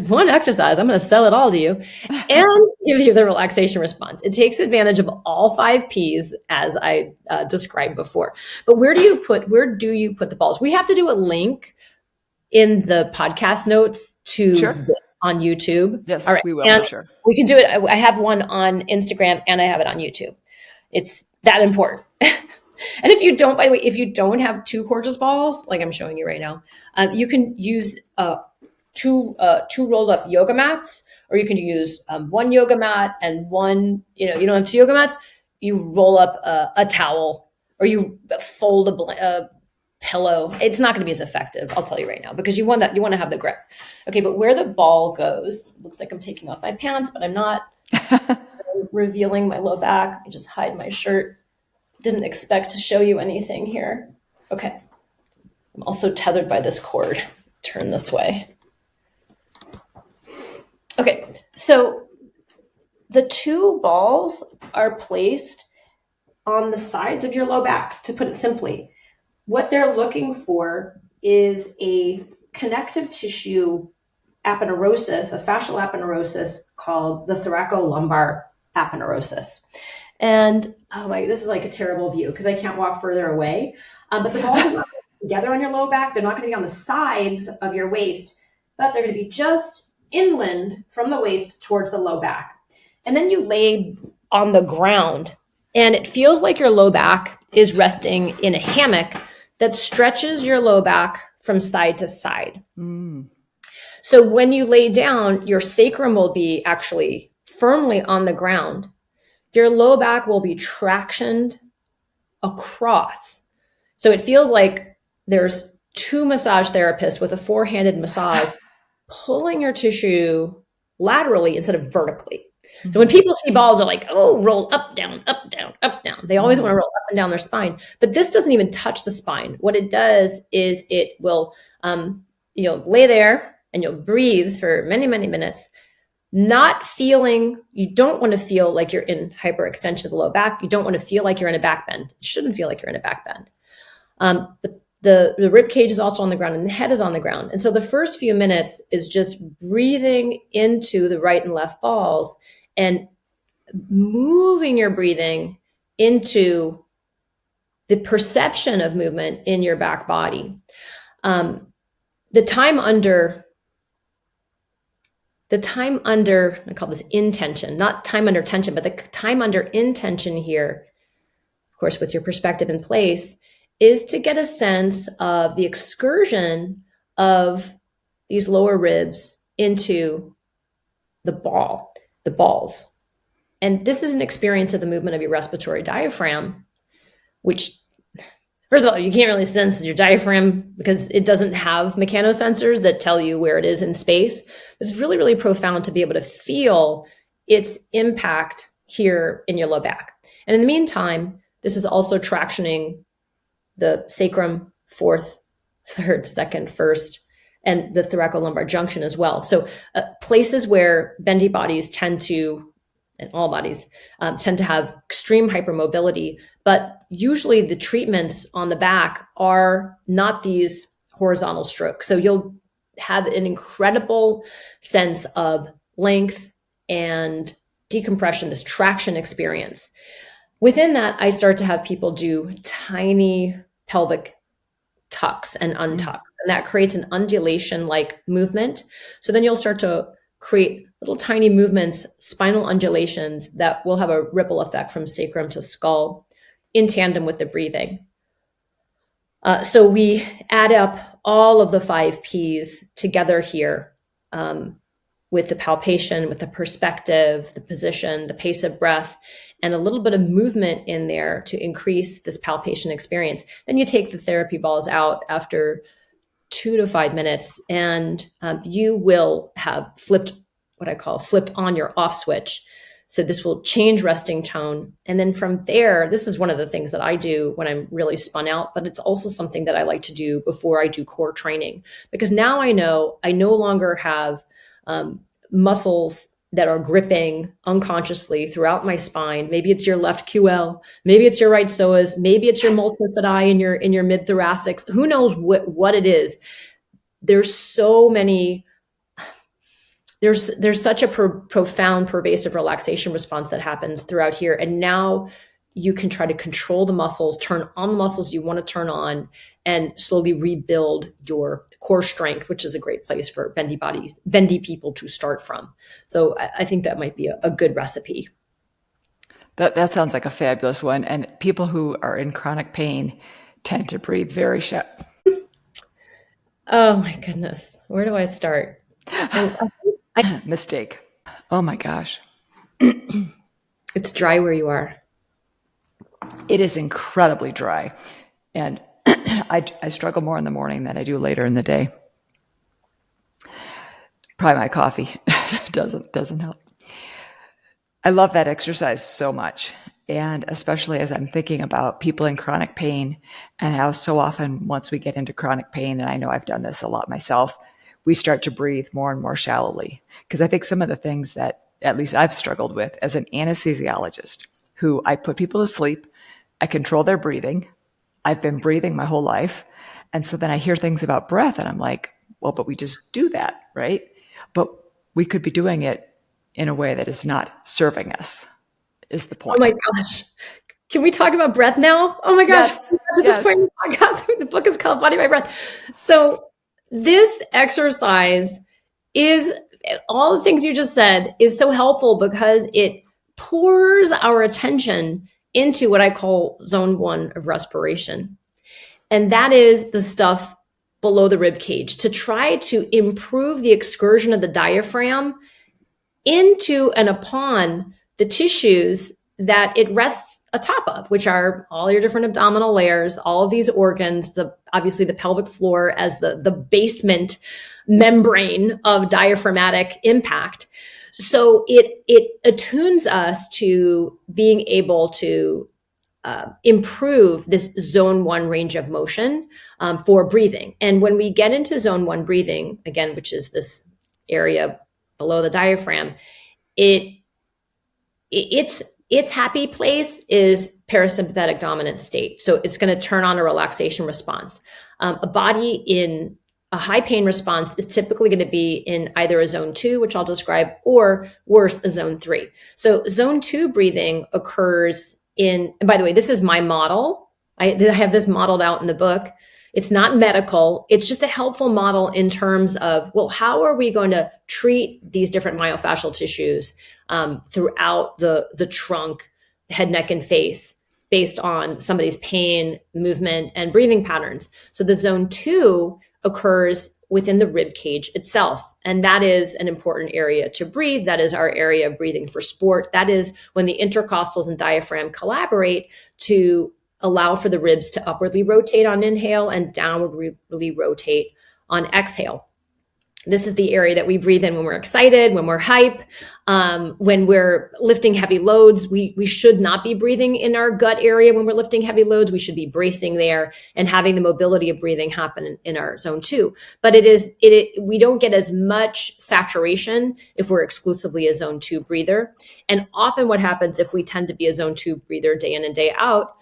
one exercise, I'm going to sell it all to you and give you the relaxation response. It takes advantage of all 5 Ps as I described before. But where do you put the balls? We have to do a link in the podcast notes to this on YouTube. Yes, all right. we will, and for sure. We can do it. I have one on Instagram and I have it on YouTube. It's that important. And if you don't, by the way, if you don't have 2 cordless balls, like I'm showing you right now, you can use two rolled up yoga mats, or you can use 1 yoga mat and one, you don't have 2 yoga mats, you roll up a towel, or you fold a pillow. It's not going to be as effective, I'll tell you right now, because you want to have the grip. Okay, but where the ball goes, looks like I'm taking off my pants, but I'm not. I'm revealing my low back. I just hide my shirt. Didn't expect to show you anything here. Okay. I'm also tethered by this cord. Turn this way. Okay, so the 2 balls are placed on the sides of your low back, to put it simply. What they're looking for is a connective tissue aponeurosis, a fascial aponeurosis called the thoracolumbar aponeurosis. And this is like a terrible view because I can't walk further away. But the balls are not together on your low back. They're not going to be on the sides of your waist, but they're going to be just inland from the waist towards the low back. And then you lay on the ground, and it feels like your low back is resting in a hammock that stretches your low back from side to side. Mm. So when you lay down, your sacrum will be actually firmly on the ground. Your low back will be tractioned across. So it feels like there's 2 massage therapists with a 4-handed massage pulling your tissue laterally instead of vertically. Mm-hmm. So when people see balls, they're like, oh, roll up, down, up, down, up, down. They always want to roll up and down their spine. But this doesn't even touch the spine. What it does is it will, lay there and you'll breathe for many, many minutes. You don't want to feel like you're in hyperextension of the low back. You don't want to feel like you're in a back bend. You shouldn't feel like you're in a back bend. But the rib cage is also on the ground and the head is on the ground. And so the first few minutes is just breathing into the right and left balls and moving your breathing into the perception of movement in your back body. The time under, I call this intention, not time under tension, but the time under intention here, of course, with your perspective in place, is to get a sense of the excursion of these lower ribs into the balls. And this is an experience of the movement of your respiratory diaphragm, which, first of all, you can't really sense your diaphragm because it doesn't have mechanosensors that tell you where it is in space. It's really, really profound to be able to feel its impact here in your low back. And in the meantime, this is also tractioning the sacrum, 4th, 3rd, 2nd, 1st, and the thoracolumbar junction as well. So places where bendy bodies and all bodies tend to have extreme hypermobility, but usually the treatments on the back are not these horizontal strokes. So you'll have an incredible sense of length and decompression, this traction experience. Within that, I start to have people do tiny pelvic tucks and untucks, and that creates an undulation-like movement. So then you'll start to create little tiny movements, spinal undulations that will have a ripple effect from sacrum to skull in tandem with the breathing. So we add up all of the 5 Ps together here with the palpation, with the perspective, the position, the pace of breath, and a little bit of movement in there to increase this palpation experience. Then you take the therapy balls out after 2 to 5 minutes, and you will have flipped what I call flipped on your off switch. So this will change resting tone. And then from there, this is one of the things that I do when I'm really spun out, but it's also something that I like to do before I do core training, because now I know I no longer have muscles that are gripping unconsciously throughout my spine. Maybe it's your left QL, maybe it's your right psoas, maybe it's your multifidi in your mid thoracics. Who knows what it is? There's so many. There's such a profound, pervasive relaxation response that happens throughout here, and now you can try to control the muscles, turn on the muscles you want to turn on, and slowly rebuild your core strength, which is a great place for bendy people to start from. So I think that might be a good recipe. That sounds like a fabulous one. And people who are in chronic pain tend to breathe very shallow. Oh my goodness. Where do I start? Mistake. Oh my gosh. It's dry where you are. It is incredibly dry. And I struggle more in the morning than I do later in the day. Probably my coffee doesn't help. I love that exercise so much. And especially as I'm thinking about people in chronic pain and how so often once we get into chronic pain, and I know I've done this a lot myself, we start to breathe more and more shallowly. Because I think some of the things that at least I've struggled with as an anesthesiologist, who I put people to sleep, I control their breathing. I've been breathing my whole life. And so then I hear things about breath and I'm like, well, but we just do that, right? But we could be doing it in a way that is not serving us, is the point. Oh my gosh. Can we talk about breath now? Oh my gosh. Yes. At this point in the podcast, the book is called Body by Breath. So this exercise is, all the things you just said is so helpful because it pours our attention into what I call zone 1 of respiration. And that is the stuff below the rib cage, to try to improve the excursion of the diaphragm into and upon the tissues that it rests atop of, which are all your different abdominal layers, all of these organs, obviously the pelvic floor as the basement membrane of diaphragmatic impact. So it attunes us to being able to improve this zone 1 range of motion for breathing. And when we get into zone 1 breathing, again, which is this area below the diaphragm, its happy place is parasympathetic dominant state. So it's going to turn on a relaxation response. A body in a high pain response is typically going to be in either a zone 2, which I'll describe, or worse, a zone 3. So zone 2 breathing occurs and by the way, this is my model. I have this modeled out in the book. It's not medical. It's just a helpful model in terms of, well, how are we going to treat these different myofascial tissues throughout the trunk, head, neck, and face based on somebody's pain, movement, and breathing patterns. So the zone 2 occurs within the rib cage itself. And that is an important area to breathe. That is our area of breathing for sport. That is when the intercostals and diaphragm collaborate to allow for the ribs to upwardly rotate on inhale and downwardly rotate on exhale. This is the area that we breathe in when we're excited, when we're hype, when we're lifting heavy loads. We should not be breathing in our gut area when we're lifting heavy loads. We should be bracing there and having the mobility of breathing happen in our zone 2. But we don't get as much saturation if we're exclusively a zone 2 breather. And often what happens if we tend to be a zone 2 breather day in and day out,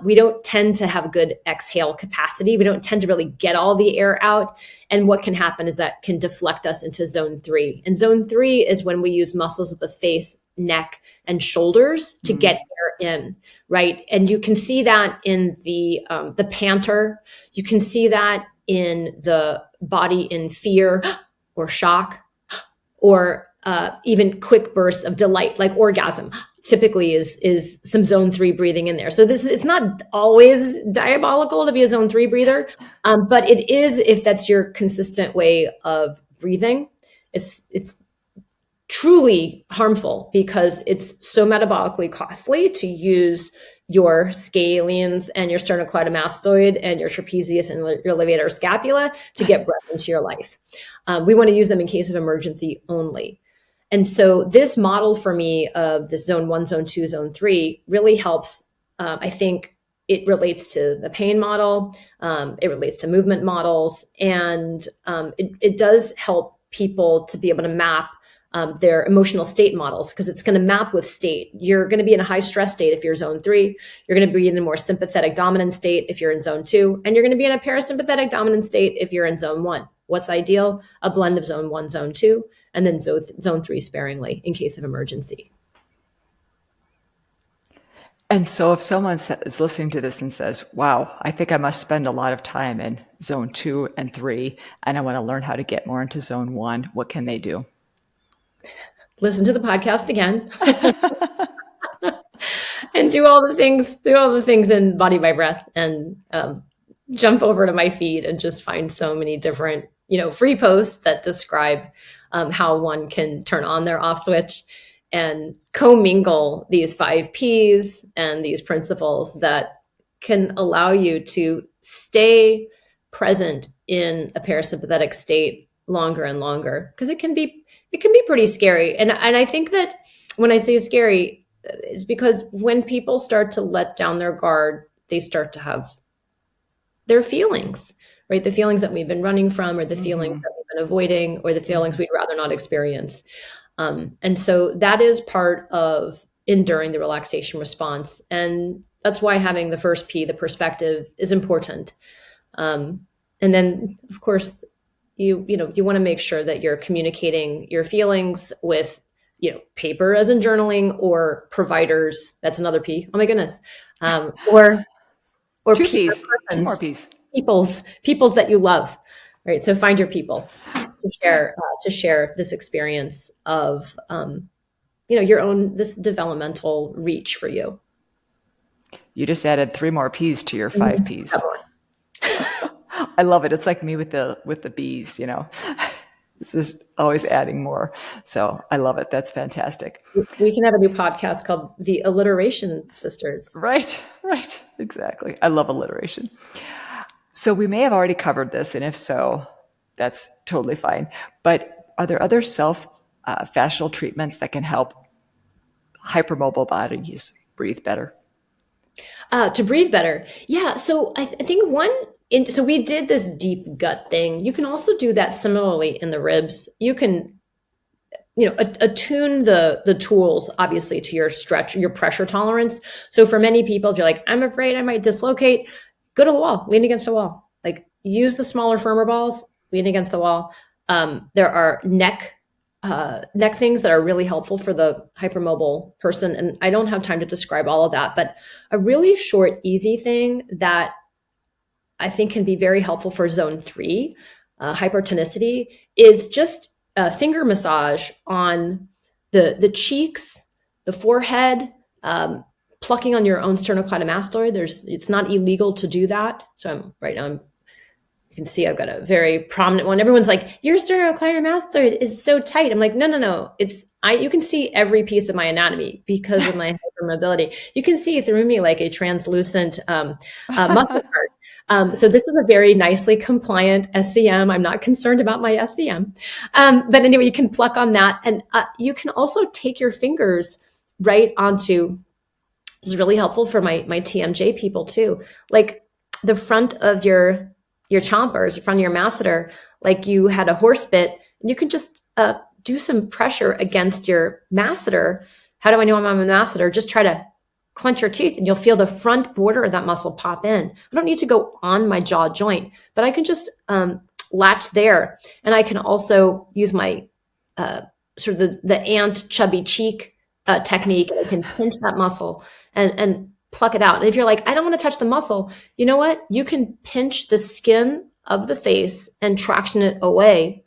we don't tend to have good exhale capacity. We don't tend to really get all the air out. And what can happen is that can deflect us into zone 3. And zone 3 is when we use muscles of the face, neck, and shoulders to get air in, right? And you can see that in the panter. You can see that in the body in fear or shock, or even quick bursts of delight, like orgasm, typically is some zone 3 breathing in there. So it's not always diabolical to be a zone 3 breather, but it is if that's your consistent way of breathing. It's truly harmful because it's so metabolically costly to use your scalenes and your sternocleidomastoid and your trapezius and your levator scapula to get breath into your life. We want to use them in case of emergency only. And so this model for me of this zone 1, zone 2, zone 3 really helps. I think it relates to the pain model. It relates to movement models. And it does help people to be able to map their emotional state models, because it's going to map with state. You're going to be in a high stress state if you're zone 3. You're going to be in a more sympathetic dominant state if you're in zone 2. And you're going to be in a parasympathetic dominant state if you're in zone 1. What's ideal? A blend of zone 1, zone 2, and then zone 3 sparingly in case of emergency. And so if someone is listening to this and says, wow, I think I must spend a lot of time in zone 2 and 3, and I want to learn how to get more into zone 1, what can they do? Listen to the podcast again and do all the things in Body by Breath, and jump over to my feed and just find so many different, free posts that describe how one can turn on their off switch and commingle these 5 Ps and these principles that can allow you to stay present in a parasympathetic state longer and longer, because it can be pretty scary. And I think that when I say scary, it's because when people start to let down their guard, they start to have their feelings, right? The feelings that we've been running from, or the feelings that we've been avoiding, or the feelings we'd rather not experience. And so that is part of enduring the relaxation response. And that's why having the first P, the perspective, is important. And then, of course, you want to make sure that you're communicating your feelings with, paper as in journaling, or providers. That's another P. Oh my goodness. Or 2 Ps, 2 more Ps. Peoples that you love, right? So find your people to share this experience of, your own, this developmental reach for you. You just added 3 more Ps to your 5 Ps. I love it. It's like me with the bees, It's just always adding more. So I love it. That's fantastic. We can have a new podcast called The Alliteration Sisters. Right. Exactly. I love alliteration. So we may have already covered this, and if so, that's totally fine. But are there other self-fascial treatments that can help hypermobile bodies breathe better? To breathe better. Yeah. So I think so we did this deep gut thing. You can also do that similarly in the ribs. You can, attune the tools, obviously, to your stretch, your pressure tolerance. So for many people, if you're like, I'm afraid I might dislocate, go to the wall, lean against the wall. Like, use the smaller, firmer balls, lean against the wall. There are neck things that are really helpful for the hypermobile person. And I don't have time to describe all of that, but a really short, easy thing that I think can be very helpful for zone 3, hypertonicity, is just a finger massage on the cheeks, the forehead, plucking on your own sternocleidomastoid. It's not illegal to do that. So you can see I've got a very prominent one. Everyone's like, your sternocleidomastoid is so tight. I'm like, no. You can see every piece of my anatomy because of my hypermobility. You can see through me like a translucent muscle chart. So this is a very nicely compliant SCM. I'm not concerned about my SCM. But anyway, you can pluck on that. And you can also take your fingers right onto, this is really helpful for my TMJ people too, like the front of your chompers, the front of your masseter, like you had a horse bit, and you can just do some pressure against your masseter. How do I know I'm on a masseter? Just try to clench your teeth and you'll feel the front border of that muscle pop in. I don't need to go on my jaw joint, but I can just latch there. And I can also use my sort of the ant chubby cheek technique. I can pinch that muscle and pluck it out. And if you're like, I don't want to touch the muscle, you know what? You can pinch the skin of the face and traction it away.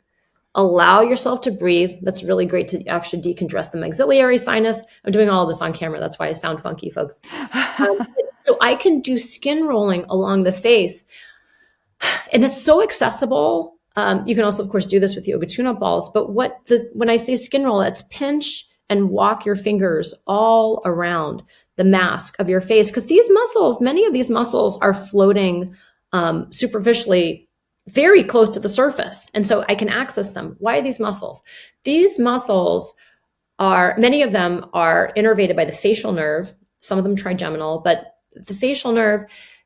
Allow yourself to breathe. That's really great to actually decongest the maxillary sinus. I'm doing all of this on camera. That's why I sound funky, folks. So I can do skin rolling along the face. And it's so accessible. You can also, of course, do this with yoga tune-up balls. But when I say skin roll, it's pinch and walk your fingers all around. the mask of your face, because these muscles, many of these muscles are floating superficially very close to the surface. And so I can access them. Why are these muscles? These muscles are, many of them are innervated by the facial nerve, some of them trigeminal, but the facial nerve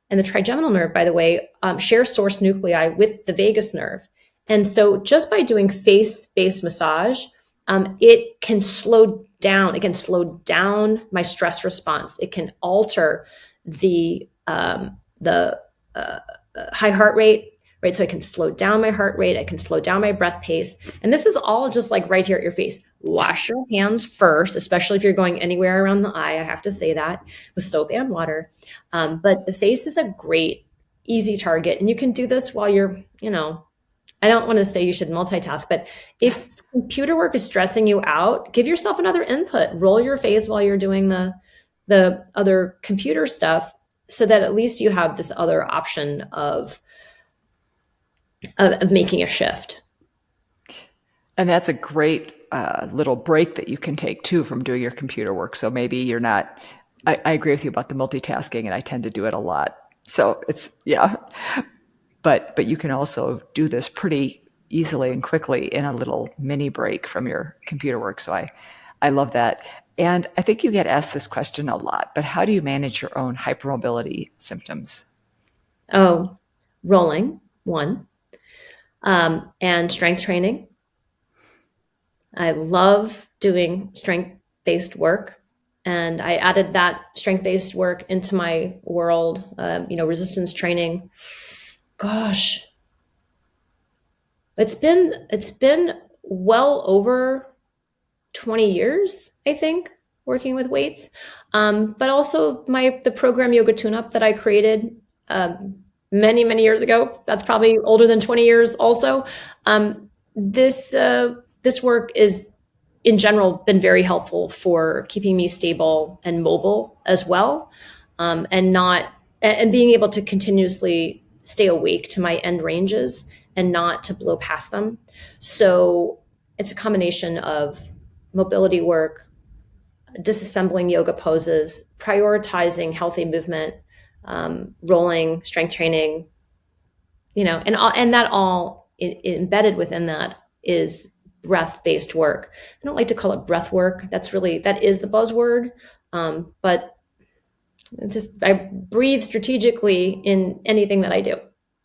and the trigeminal nerve, by the way, share source nuclei with the vagus nerve. And so just by doing face-based massage, it can slow down. It can slow down my stress response. It can alter the high heart rate, right? So I can slow down my heart rate. I can slow down my breath pace. And this is all just like right here at your face. Wash your hands first, especially if you're going anywhere around the eye. I have to say that, with soap and water. But the face is a great, easy target. And you can do this while you're, I don't want to say you should multitask, but if computer work is stressing you out, give yourself another input. Roll your face while you're doing the other computer stuff, so that at least you have this other option of making a shift. And that's a great little break that you can take too from doing your computer work. So maybe you're not, I agree with you about the multitasking, and I tend to do it a lot. So it's, yeah. But you can also do this pretty easily and quickly in a little mini break from your computer work. So I love that. And I think you get asked this question a lot, but how do you manage your own hypermobility symptoms? Oh, rolling, one, and strength training. I love doing strength-based work, and I added that strength-based work into my world, resistance training. Gosh, it's been well over 20 years, I think, working with weights. But also the program Yoga Tune-Up that I created many, many years ago. That's probably older than 20 years also. This work is, in general, been very helpful for keeping me stable and mobile as well, and being able to continuously stay awake to my end ranges and not to blow past them. So it's a combination of mobility work, disassembling yoga poses, prioritizing healthy movement, rolling, strength training, and that all embedded within that is breath-based work. I don't like to call it breath work. That is the buzzword. But I breathe strategically in anything that I do.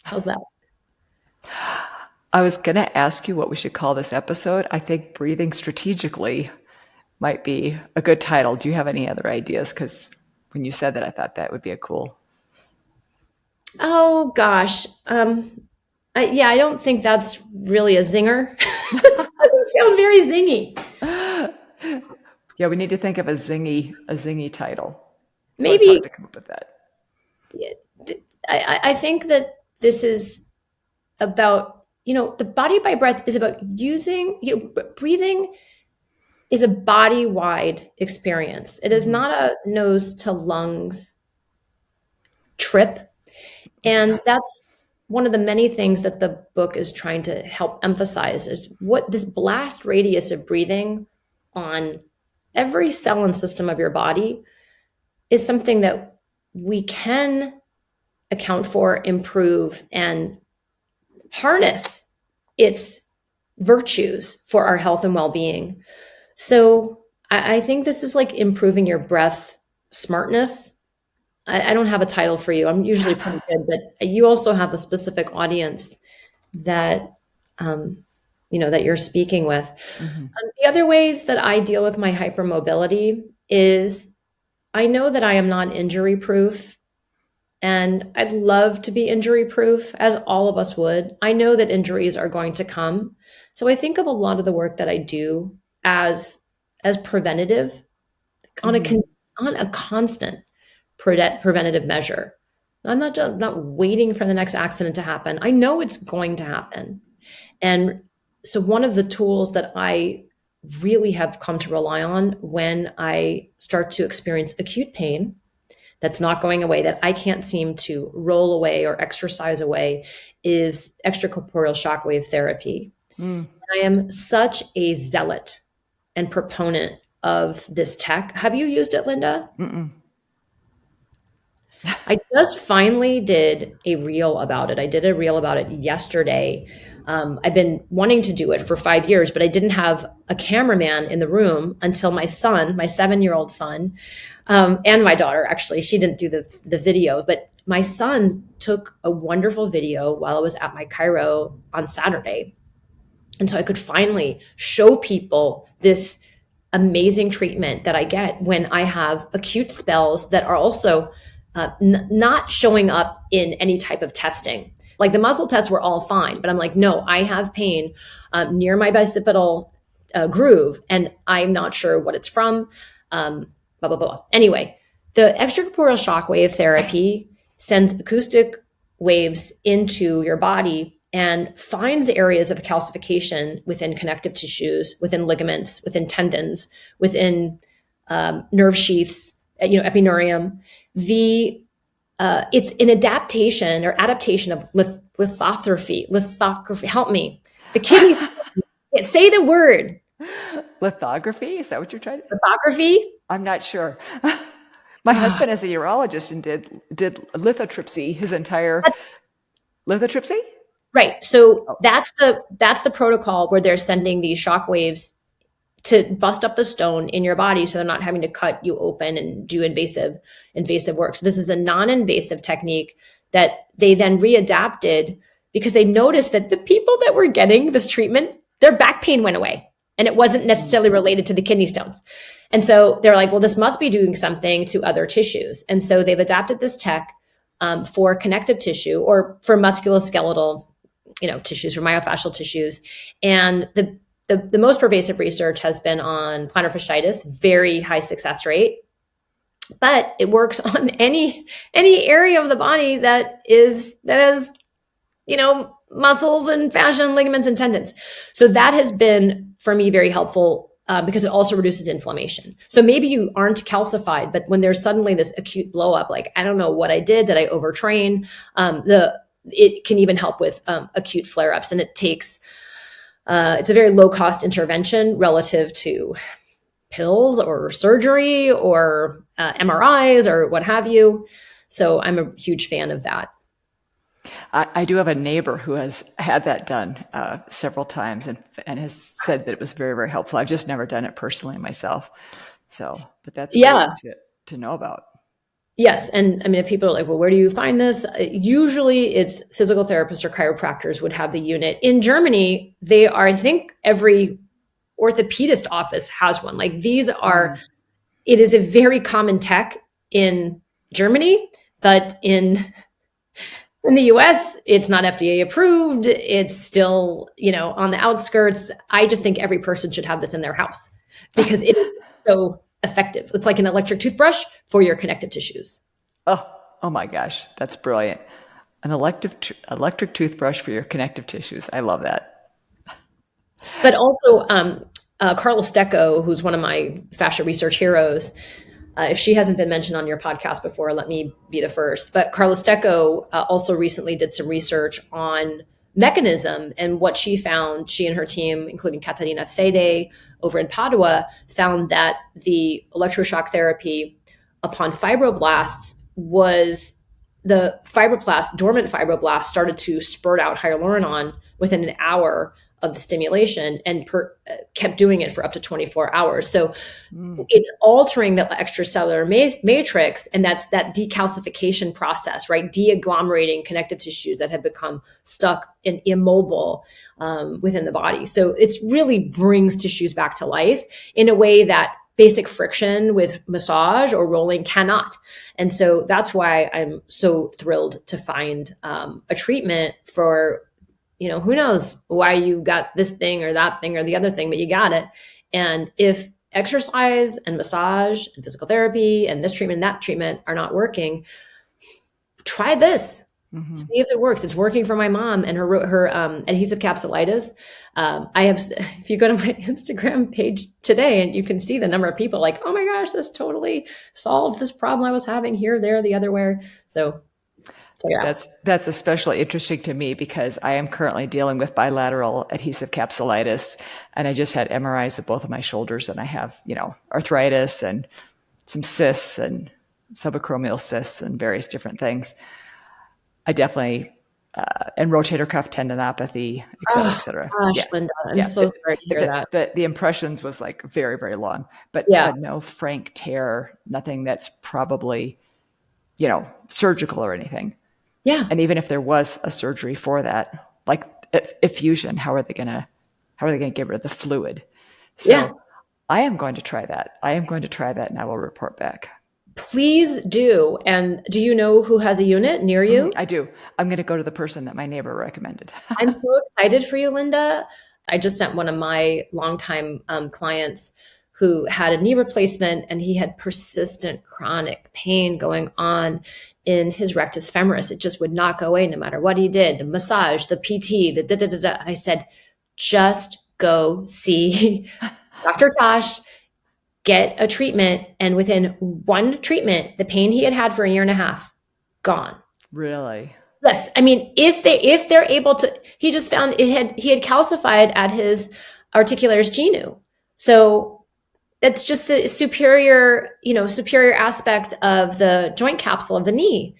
How's that? I was going to ask you what we should call this episode. I think breathing strategically might be a good title. Do you have any other ideas? Because when you said that, I thought that would be a cool. Oh gosh. I don't think that's really a zinger. It doesn't sound very zingy. Yeah, we need to think of a zingy title. So Maybe it's hard to come up with that. I think that this is about, the body by breath is about using, breathing is a body-wide experience. It is not a nose to lungs trip. And that's one of the many things that the book is trying to help emphasize, is what this blast radius of breathing on every cell and system of your body is something that we can account for, improve, and harness its virtues for our health and well-being. So I think this is like improving your breath smartness. I don't have a title for you. I'm usually pretty good, but you also have a specific audience that, that you're speaking with. Mm-hmm. The other ways that I deal with my hypermobility is I know that I am not injury proof, and I'd love to be injury proof, as all of us would. I know that injuries are going to come. So I think of a lot of the work that I do as preventative, on a constant preventative measure. I'm not waiting for the next accident to happen. I know it's going to happen. And so one of the tools that I really have come to rely on when I start to experience acute pain that's not going away, that I can't seem to roll away or exercise away, is extracorporeal shockwave therapy. I am such a zealot and proponent of this tech. Have you used it, Linda? Mm-mm. I just finally did a reel about it. I did a reel about it yesterday. I've been wanting to do it for 5 years, but I didn't have a cameraman in the room until my son, my 7-year-old son, and my daughter, actually, she didn't do the video, but my son took a wonderful video while I was at my chiro on Saturday. And so I could finally show people this amazing treatment that I get when I have acute spells that are also not showing up in any type of testing. Like the muscle tests were all fine, but I'm like, no, I have pain near my bicipital groove, and I'm not sure what it's from. Blah, blah, blah. Anyway, the extracorporeal shockwave therapy sends acoustic waves into your body and finds areas of calcification within connective tissues, within ligaments, within tendons, within nerve sheaths, epineurium. It's an adaptation of lithography. Lithography, help me. The kidneys. Say the word. Lithography? Is that what you're trying to? Lithography? I'm not sure. My husband is a urologist and did lithotripsy his entire lithotripsy. Right. So that's the protocol where they're sending these shock waves to bust up the stone in your body, so they're not having to cut you open and do invasive work. So this is a non-invasive technique that they then readapted because they noticed that the people that were getting this treatment, their back pain went away, and it wasn't necessarily related to the kidney stones. And so they're like, well, this must be doing something to other tissues. And so they've adapted this tech for connective tissue or for musculoskeletal tissues, for myofascial tissues. And the most pervasive research has been on plantar fasciitis, very high success rate, but it works on any area of the body that has muscles and fascia and ligaments and tendons. So that has been for me very helpful because it also reduces inflammation. So maybe you aren't calcified, but when there's suddenly this acute blow up, like I don't know what I did I overtrain? It can even help with acute flare-ups, and it's a very low-cost intervention relative to pills or surgery or MRIs or what have you. So I'm a huge fan of that. I do have a neighbor who has had that done several times and has said that it was very, very helpful. I've just never done it personally myself. So, but that's great to know about. Yes. And I mean, if people are like, well, where do you find this? Usually it's physical therapists or chiropractors would have the unit. In Germany, they are, I think every orthopedist office has one. Like these are, it is a very common tech in Germany, but in the US, it's not FDA approved. It's still, on the outskirts. I just think every person should have this in their house because it is so effective. It's like an electric toothbrush for your connective tissues. Oh my gosh, that's brilliant. An electric toothbrush for your connective tissues. I love that. But also, Carla Stecco, who's one of my fascia research heroes, if she hasn't been mentioned on your podcast before, let me be the first. But Carla Stecco also recently did some research on mechanism, and what she found, she and her team, including Caterina Fede over in Padua, found that the electroshock therapy upon fibroblasts was the dormant fibroblasts started to spurt out hyaluronan within an hour of the stimulation and kept doing it for up to 24 hours. So it's altering the extracellular matrix, and that's that decalcification process, right? De-agglomerating connective tissues that have become stuck and immobile within the body. So it's really brings tissues back to life in a way that basic friction with massage or rolling cannot. And so that's why I'm so thrilled to find a treatment for who knows why you got this thing or that thing or the other thing, but you got it. And if exercise and massage and physical therapy and this treatment and that treatment are not working, try this. Mm-hmm. See if it works. It's working for my mom and her adhesive capsulitis. If you go to my Instagram page today, and you can see the number of people like, oh my gosh, this totally solved this problem I was having here, there, the other way. So that's especially interesting to me because I am currently dealing with bilateral adhesive capsulitis, and I just had MRIs of both of my shoulders, and I have, arthritis and some cysts and subacromial cysts and various different things. I definitely, and rotator cuff tendinopathy, et cetera, et cetera. Gosh, Yeah. Linda, I'm Yeah. so sorry to hear that. The impressions was like very, very long, but Yeah. no frank tear, nothing that's probably, surgical or anything. Yeah. And even if there was a surgery for that, like effusion, how are they going to get rid of the fluid? So Yeah. I am going to try that. And I will report back. Please do. And do you know who has a unit near you? I do. I'm going to go to the person that my neighbor recommended. I'm so excited for you, Linda. I just sent one of my longtime clients who had a knee replacement, and he had persistent chronic pain going on in his rectus femoris. It just would not go away no matter what he did. The massage, the PT, the da-da-da-da. And I said, just go see Dr. Tosh, get a treatment. And within one treatment, the pain he had had for a year and a half, gone. Really? Yes. I mean, if they're able to, he just found he had calcified at his articularis genu. So that's just the superior aspect of the joint capsule of the knee.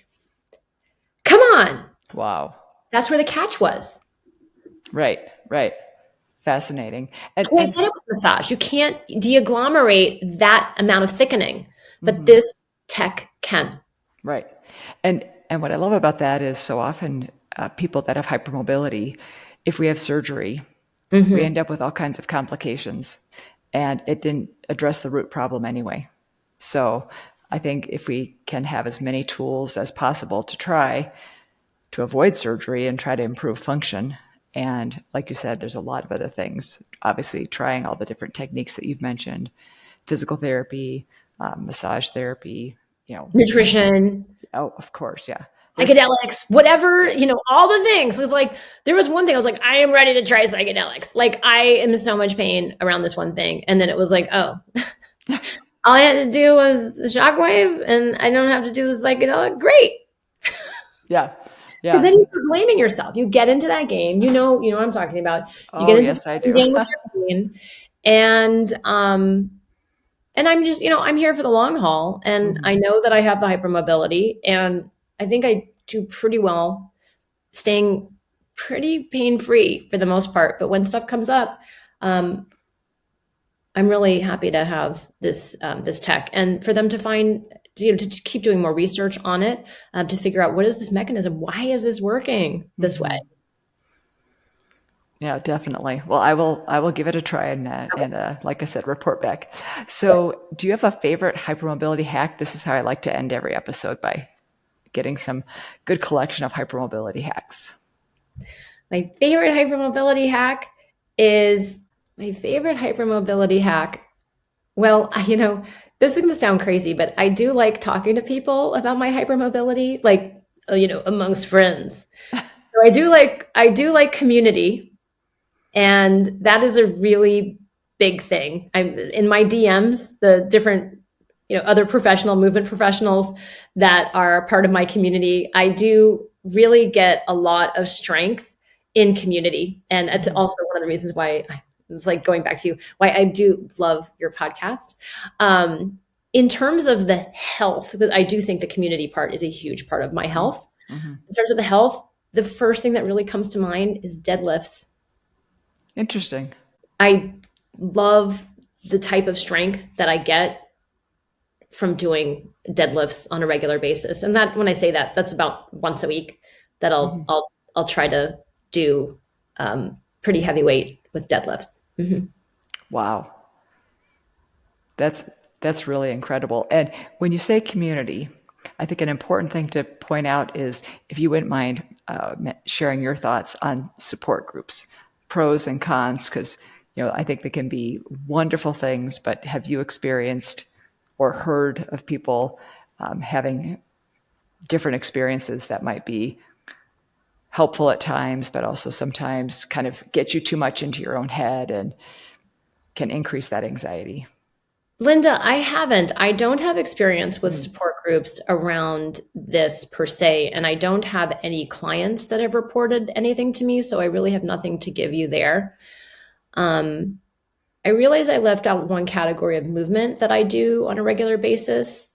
Come on. Wow. That's where the catch was. Right. Fascinating. And get it with massage. You can't de-agglomerate that amount of thickening, but this tech can. Right. And what I love about that is so often people that have hypermobility, if we have surgery, we end up with all kinds of complications, and it didn't address the root problem anyway. So I think if we can have as many tools as possible to try to avoid surgery and try to improve function. And like you said, there's a lot of other things, obviously trying all the different techniques that you've mentioned, physical therapy, massage therapy, nutrition. Oh, of course. Yeah. Psychedelics, whatever, all the things. It was like, there was one thing I was like, I am ready to try psychedelics. Like, I am in so much pain around this one thing. And then it was like, oh, all I had to do was the shockwave and I don't have to do the psychedelic. Great. Yeah. Because then you start blaming yourself. You get into that game. You know what I'm talking about. You get into I do. game with your pain. And I'm just, I'm here for the long haul. And I know that I have the hypermobility, and I think I do pretty well staying pretty pain-free for the most part. But when stuff comes up, I'm really happy to have this tech, and for them to find, to keep doing more research on it, to figure out what is this mechanism? Why is this working this way? Yeah, definitely. Well, I will give it a try and like I said, report back. So do you have a favorite hypermobility hack? This is how I like to end every episode, by getting some good collection of hypermobility hacks. My favorite hypermobility hack. Well, this is going to sound crazy, but I do like talking to people about my hypermobility, like, amongst friends. So I do like community. And that is a really big thing. I'm in my DMs, the different, other movement professionals that are part of my community. I do really get a lot of strength in community. And it's also one of the reasons why it's like going back to you, why I do love your podcast. In terms of the health, because I do think the community part is a huge part of my health. In terms of the health, the first thing that really comes to mind is deadlifts. Interesting. I love the type of strength that I get from doing deadlifts on a regular basis. And that, when I say that, that's about once a week that I'll try to do pretty heavy weight with deadlift. Wow. That's really incredible. And when you say community, I think an important thing to point out is, if you wouldn't mind sharing your thoughts on support groups, pros and cons, because I think they can be wonderful things, but have you experienced or heard of people having different experiences that might be helpful at times, but also sometimes kind of get you too much into your own head and can increase that anxiety? Linda, I don't have experience with support groups around this per se, and I don't have any clients that have reported anything to me, so I really have nothing to give you there. I realize I left out one category of movement that I do on a regular basis.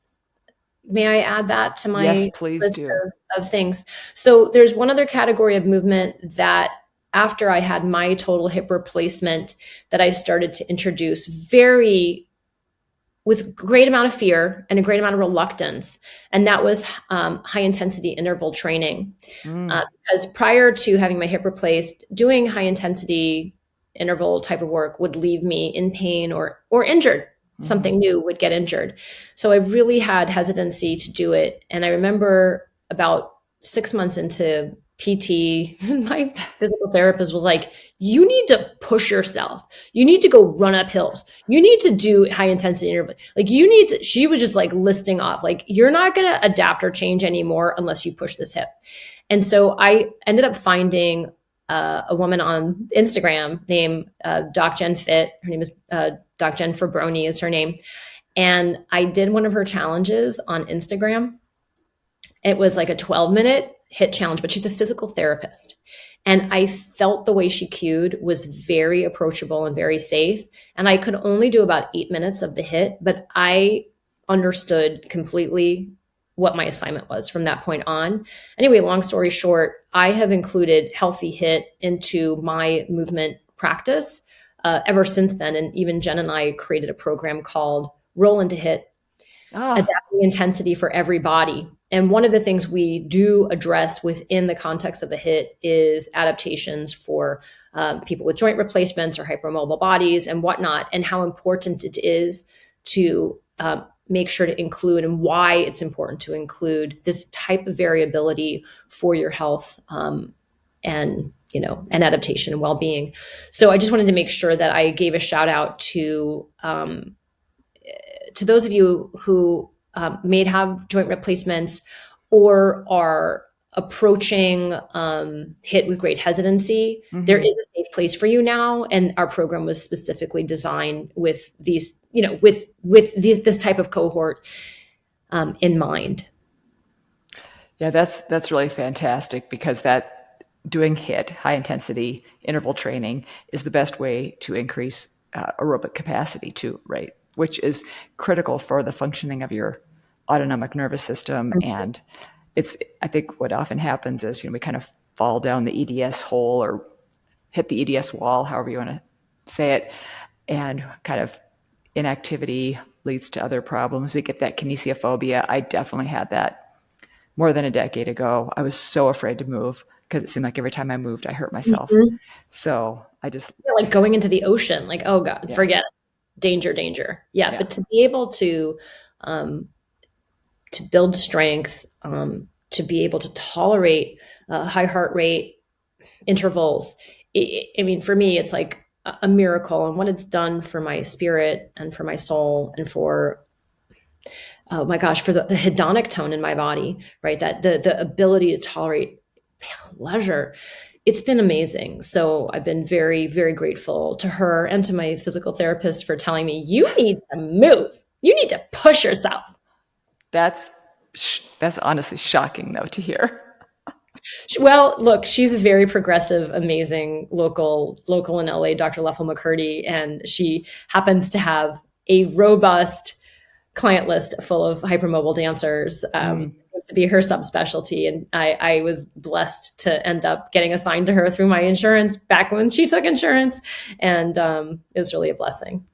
may I add that to my Yes, please list do. of things? So there's one other category of movement that after I had my total hip replacement that I started to introduce with great amount of fear and a great amount of reluctance. And that was high intensity interval training. Because prior to having my hip replaced, doing high intensity interval type of work would leave me in pain or injured. Something new would get injured. So I really had hesitancy to do it. And I remember about 6 months into PT, my physical therapist was like, you need to push yourself. You need to go run up hills. You need to do high intensity interval. Like you need to, she was just like listing off, like, you're not going to adapt or change anymore unless you push this hip. And so I ended up finding a woman on Instagram named Doc Jen Fit. Her name is Doc Jen Fabroni is her name. And I did one of her challenges on Instagram. It was like a 12-minute HIIT challenge, but she's a physical therapist. And I felt the way she cued was very approachable and very safe. And I could only do about 8 minutes of the HIIT, but I understood completely what my assignment was from that point on. Anyway, long story short, I have included healthy HIIT into my movement practice ever since then. And even Jen and I created a program called Roll into HIIT, adapting intensity for every body. And one of the things we do address within the context of the HIIT is adaptations for people with joint replacements or hypermobile bodies and whatnot, and how important it is to make sure to include, and why it's important to include this type of variability for your health and adaptation and well-being. So I just wanted to make sure that I gave a shout out to those of you who may have joint replacements or are approaching HIIT with great hesitancy. There is a safe place for you now, and our program was specifically designed with these, with this type of cohort in mind. Yeah, that's really fantastic, because that doing HIIT, high intensity interval training, is the best way to increase aerobic capacity too, right? Which is critical for the functioning of your autonomic nervous system. And I think what often happens is, we kind of fall down the EDS hole or hit the EDS wall, however you want to say it, and kind of inactivity leads to other problems. We get that kinesiophobia. I definitely had that more than a decade ago. I was so afraid to move because it seemed like every time I moved, I hurt myself. So I just... like going into the ocean, like, oh God, forget it. Danger. Yeah. But to be able to build strength, to be able to tolerate high heart rate intervals, for me, it's like a miracle. And what it's done for my spirit and for my soul and for, oh my gosh, for the hedonic tone in my body, right? That the ability to tolerate pleasure, it's been amazing. So I've been very, very grateful to her and to my physical therapist for telling me, you need to move. You need to push yourself. That's honestly shocking, though, to hear. Well, look, she's a very progressive, amazing local in LA, Dr. Leffel McCurdy, and she happens to have a robust client list full of hypermobile dancers. Seems to be her subspecialty, and I was blessed to end up getting assigned to her through my insurance back when she took insurance, and it was really a blessing.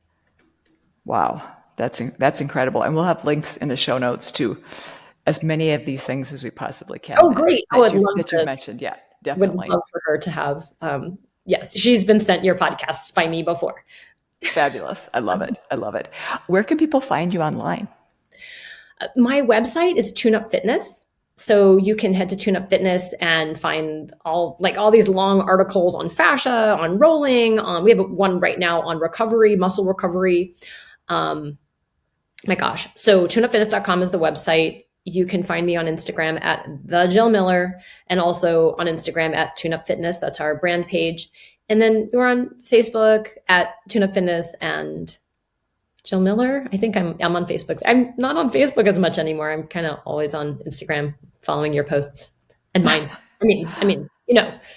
Wow, that's incredible, and we'll have links in the show notes to as many of these things as we possibly can. Oh, great! I would love that you mentioned. Yeah, definitely. Would love for her to have. Yes, she's been sent your podcasts by me before. Fabulous! I love it. Where can people find you online? My website is Tune Up Fitness. So you can head to Tune Up Fitness and find all these long articles on fascia, on rolling. We have one right now on recovery, muscle recovery. My gosh. So tuneupfitness.com is the website. You can find me on Instagram at the Jill Miller, and also on Instagram at Tune Up Fitness. That's our brand page. And then we're on Facebook at Tune Up Fitness and Jill Miller. I think I'm on Facebook. I'm not on Facebook as much anymore. I'm kind of always on Instagram, following your posts and mine. I mean,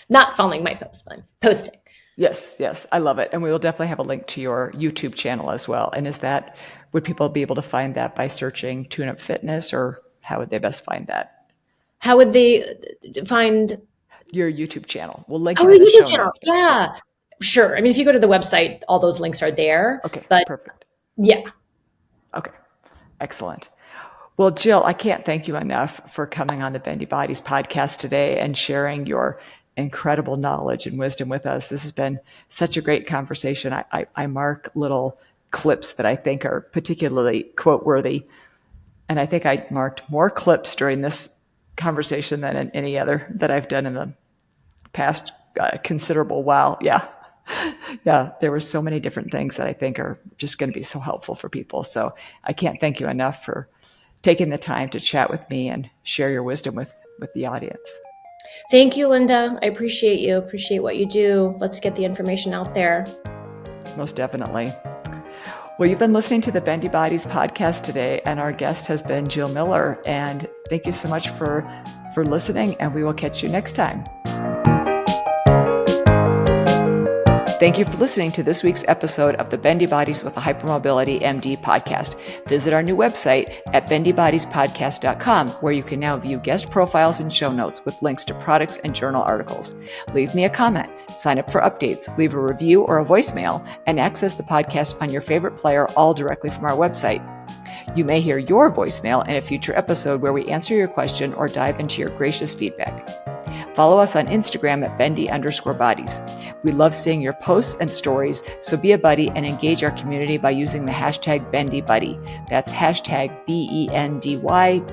not following my posts, but I'm posting. Yes. I love it. And we will definitely have a link to your YouTube channel as well. And would people be able to find that by searching Tune Up Fitness, or how would they best find that? How would they find your YouTube channel? We'll link Oh, it in the the show YouTube channel. notes. Yeah, sure. I mean, if you go to the website, all those links are there. Okay, But perfect. yeah. Okay, excellent. Well, Jill, I can't thank you enough for coming on the Bendy Bodies podcast today and sharing your incredible knowledge and wisdom with us. This has been such a great conversation. I mark little clips that I think are particularly quote-worthy. And I think I marked more clips during this conversation than in any other that I've done in the past considerable while. Yeah. Yeah. There were so many different things that I think are just going to be so helpful for people. So I can't thank you enough for taking the time to chat with me and share your wisdom with the audience. Thank you, Linda. I appreciate you. Appreciate what you do. Let's get the information out there. Most definitely. Well, you've been listening to the Bendy Bodies podcast today, and our guest has been Jill Miller. And thank you so much for listening, and we will catch you next time. Thank you for listening to this week's episode of the Bendy Bodies with a Hypermobility MD podcast. Visit our new website at bendybodiespodcast.com, where you can now view guest profiles and show notes with links to products and journal articles. Leave me a comment, sign up for updates, leave a review or a voicemail, and access the podcast on your favorite player, all directly from our website. You may hear your voicemail in a future episode where we answer your question or dive into your gracious feedback. Follow us on Instagram at Bendy_bodies. We love seeing your posts and stories, so be a buddy and engage our community by using the hashtag BendyBuddy. That's hashtag BendyBuddy.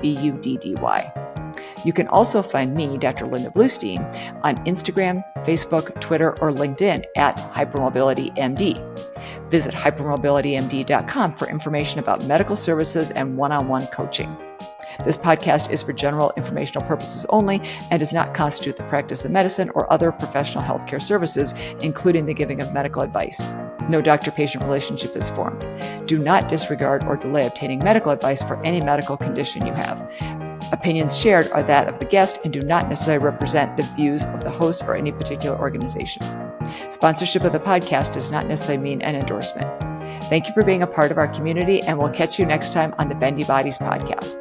You can also find me, Dr. Linda Bluestein, on Instagram, Facebook, Twitter, or LinkedIn at HypermobilityMD. Visit hypermobilitymd.com for information about medical services and one-on-one coaching. This podcast is for general informational purposes only and does not constitute the practice of medicine or other professional healthcare services, including the giving of medical advice. No doctor-patient relationship is formed. Do not disregard or delay obtaining medical advice for any medical condition you have. Opinions shared are that of the guest and do not necessarily represent the views of the host or any particular organization. Sponsorship of the podcast does not necessarily mean an endorsement. Thank you for being a part of our community, and we'll catch you next time on the Bendy Bodies podcast.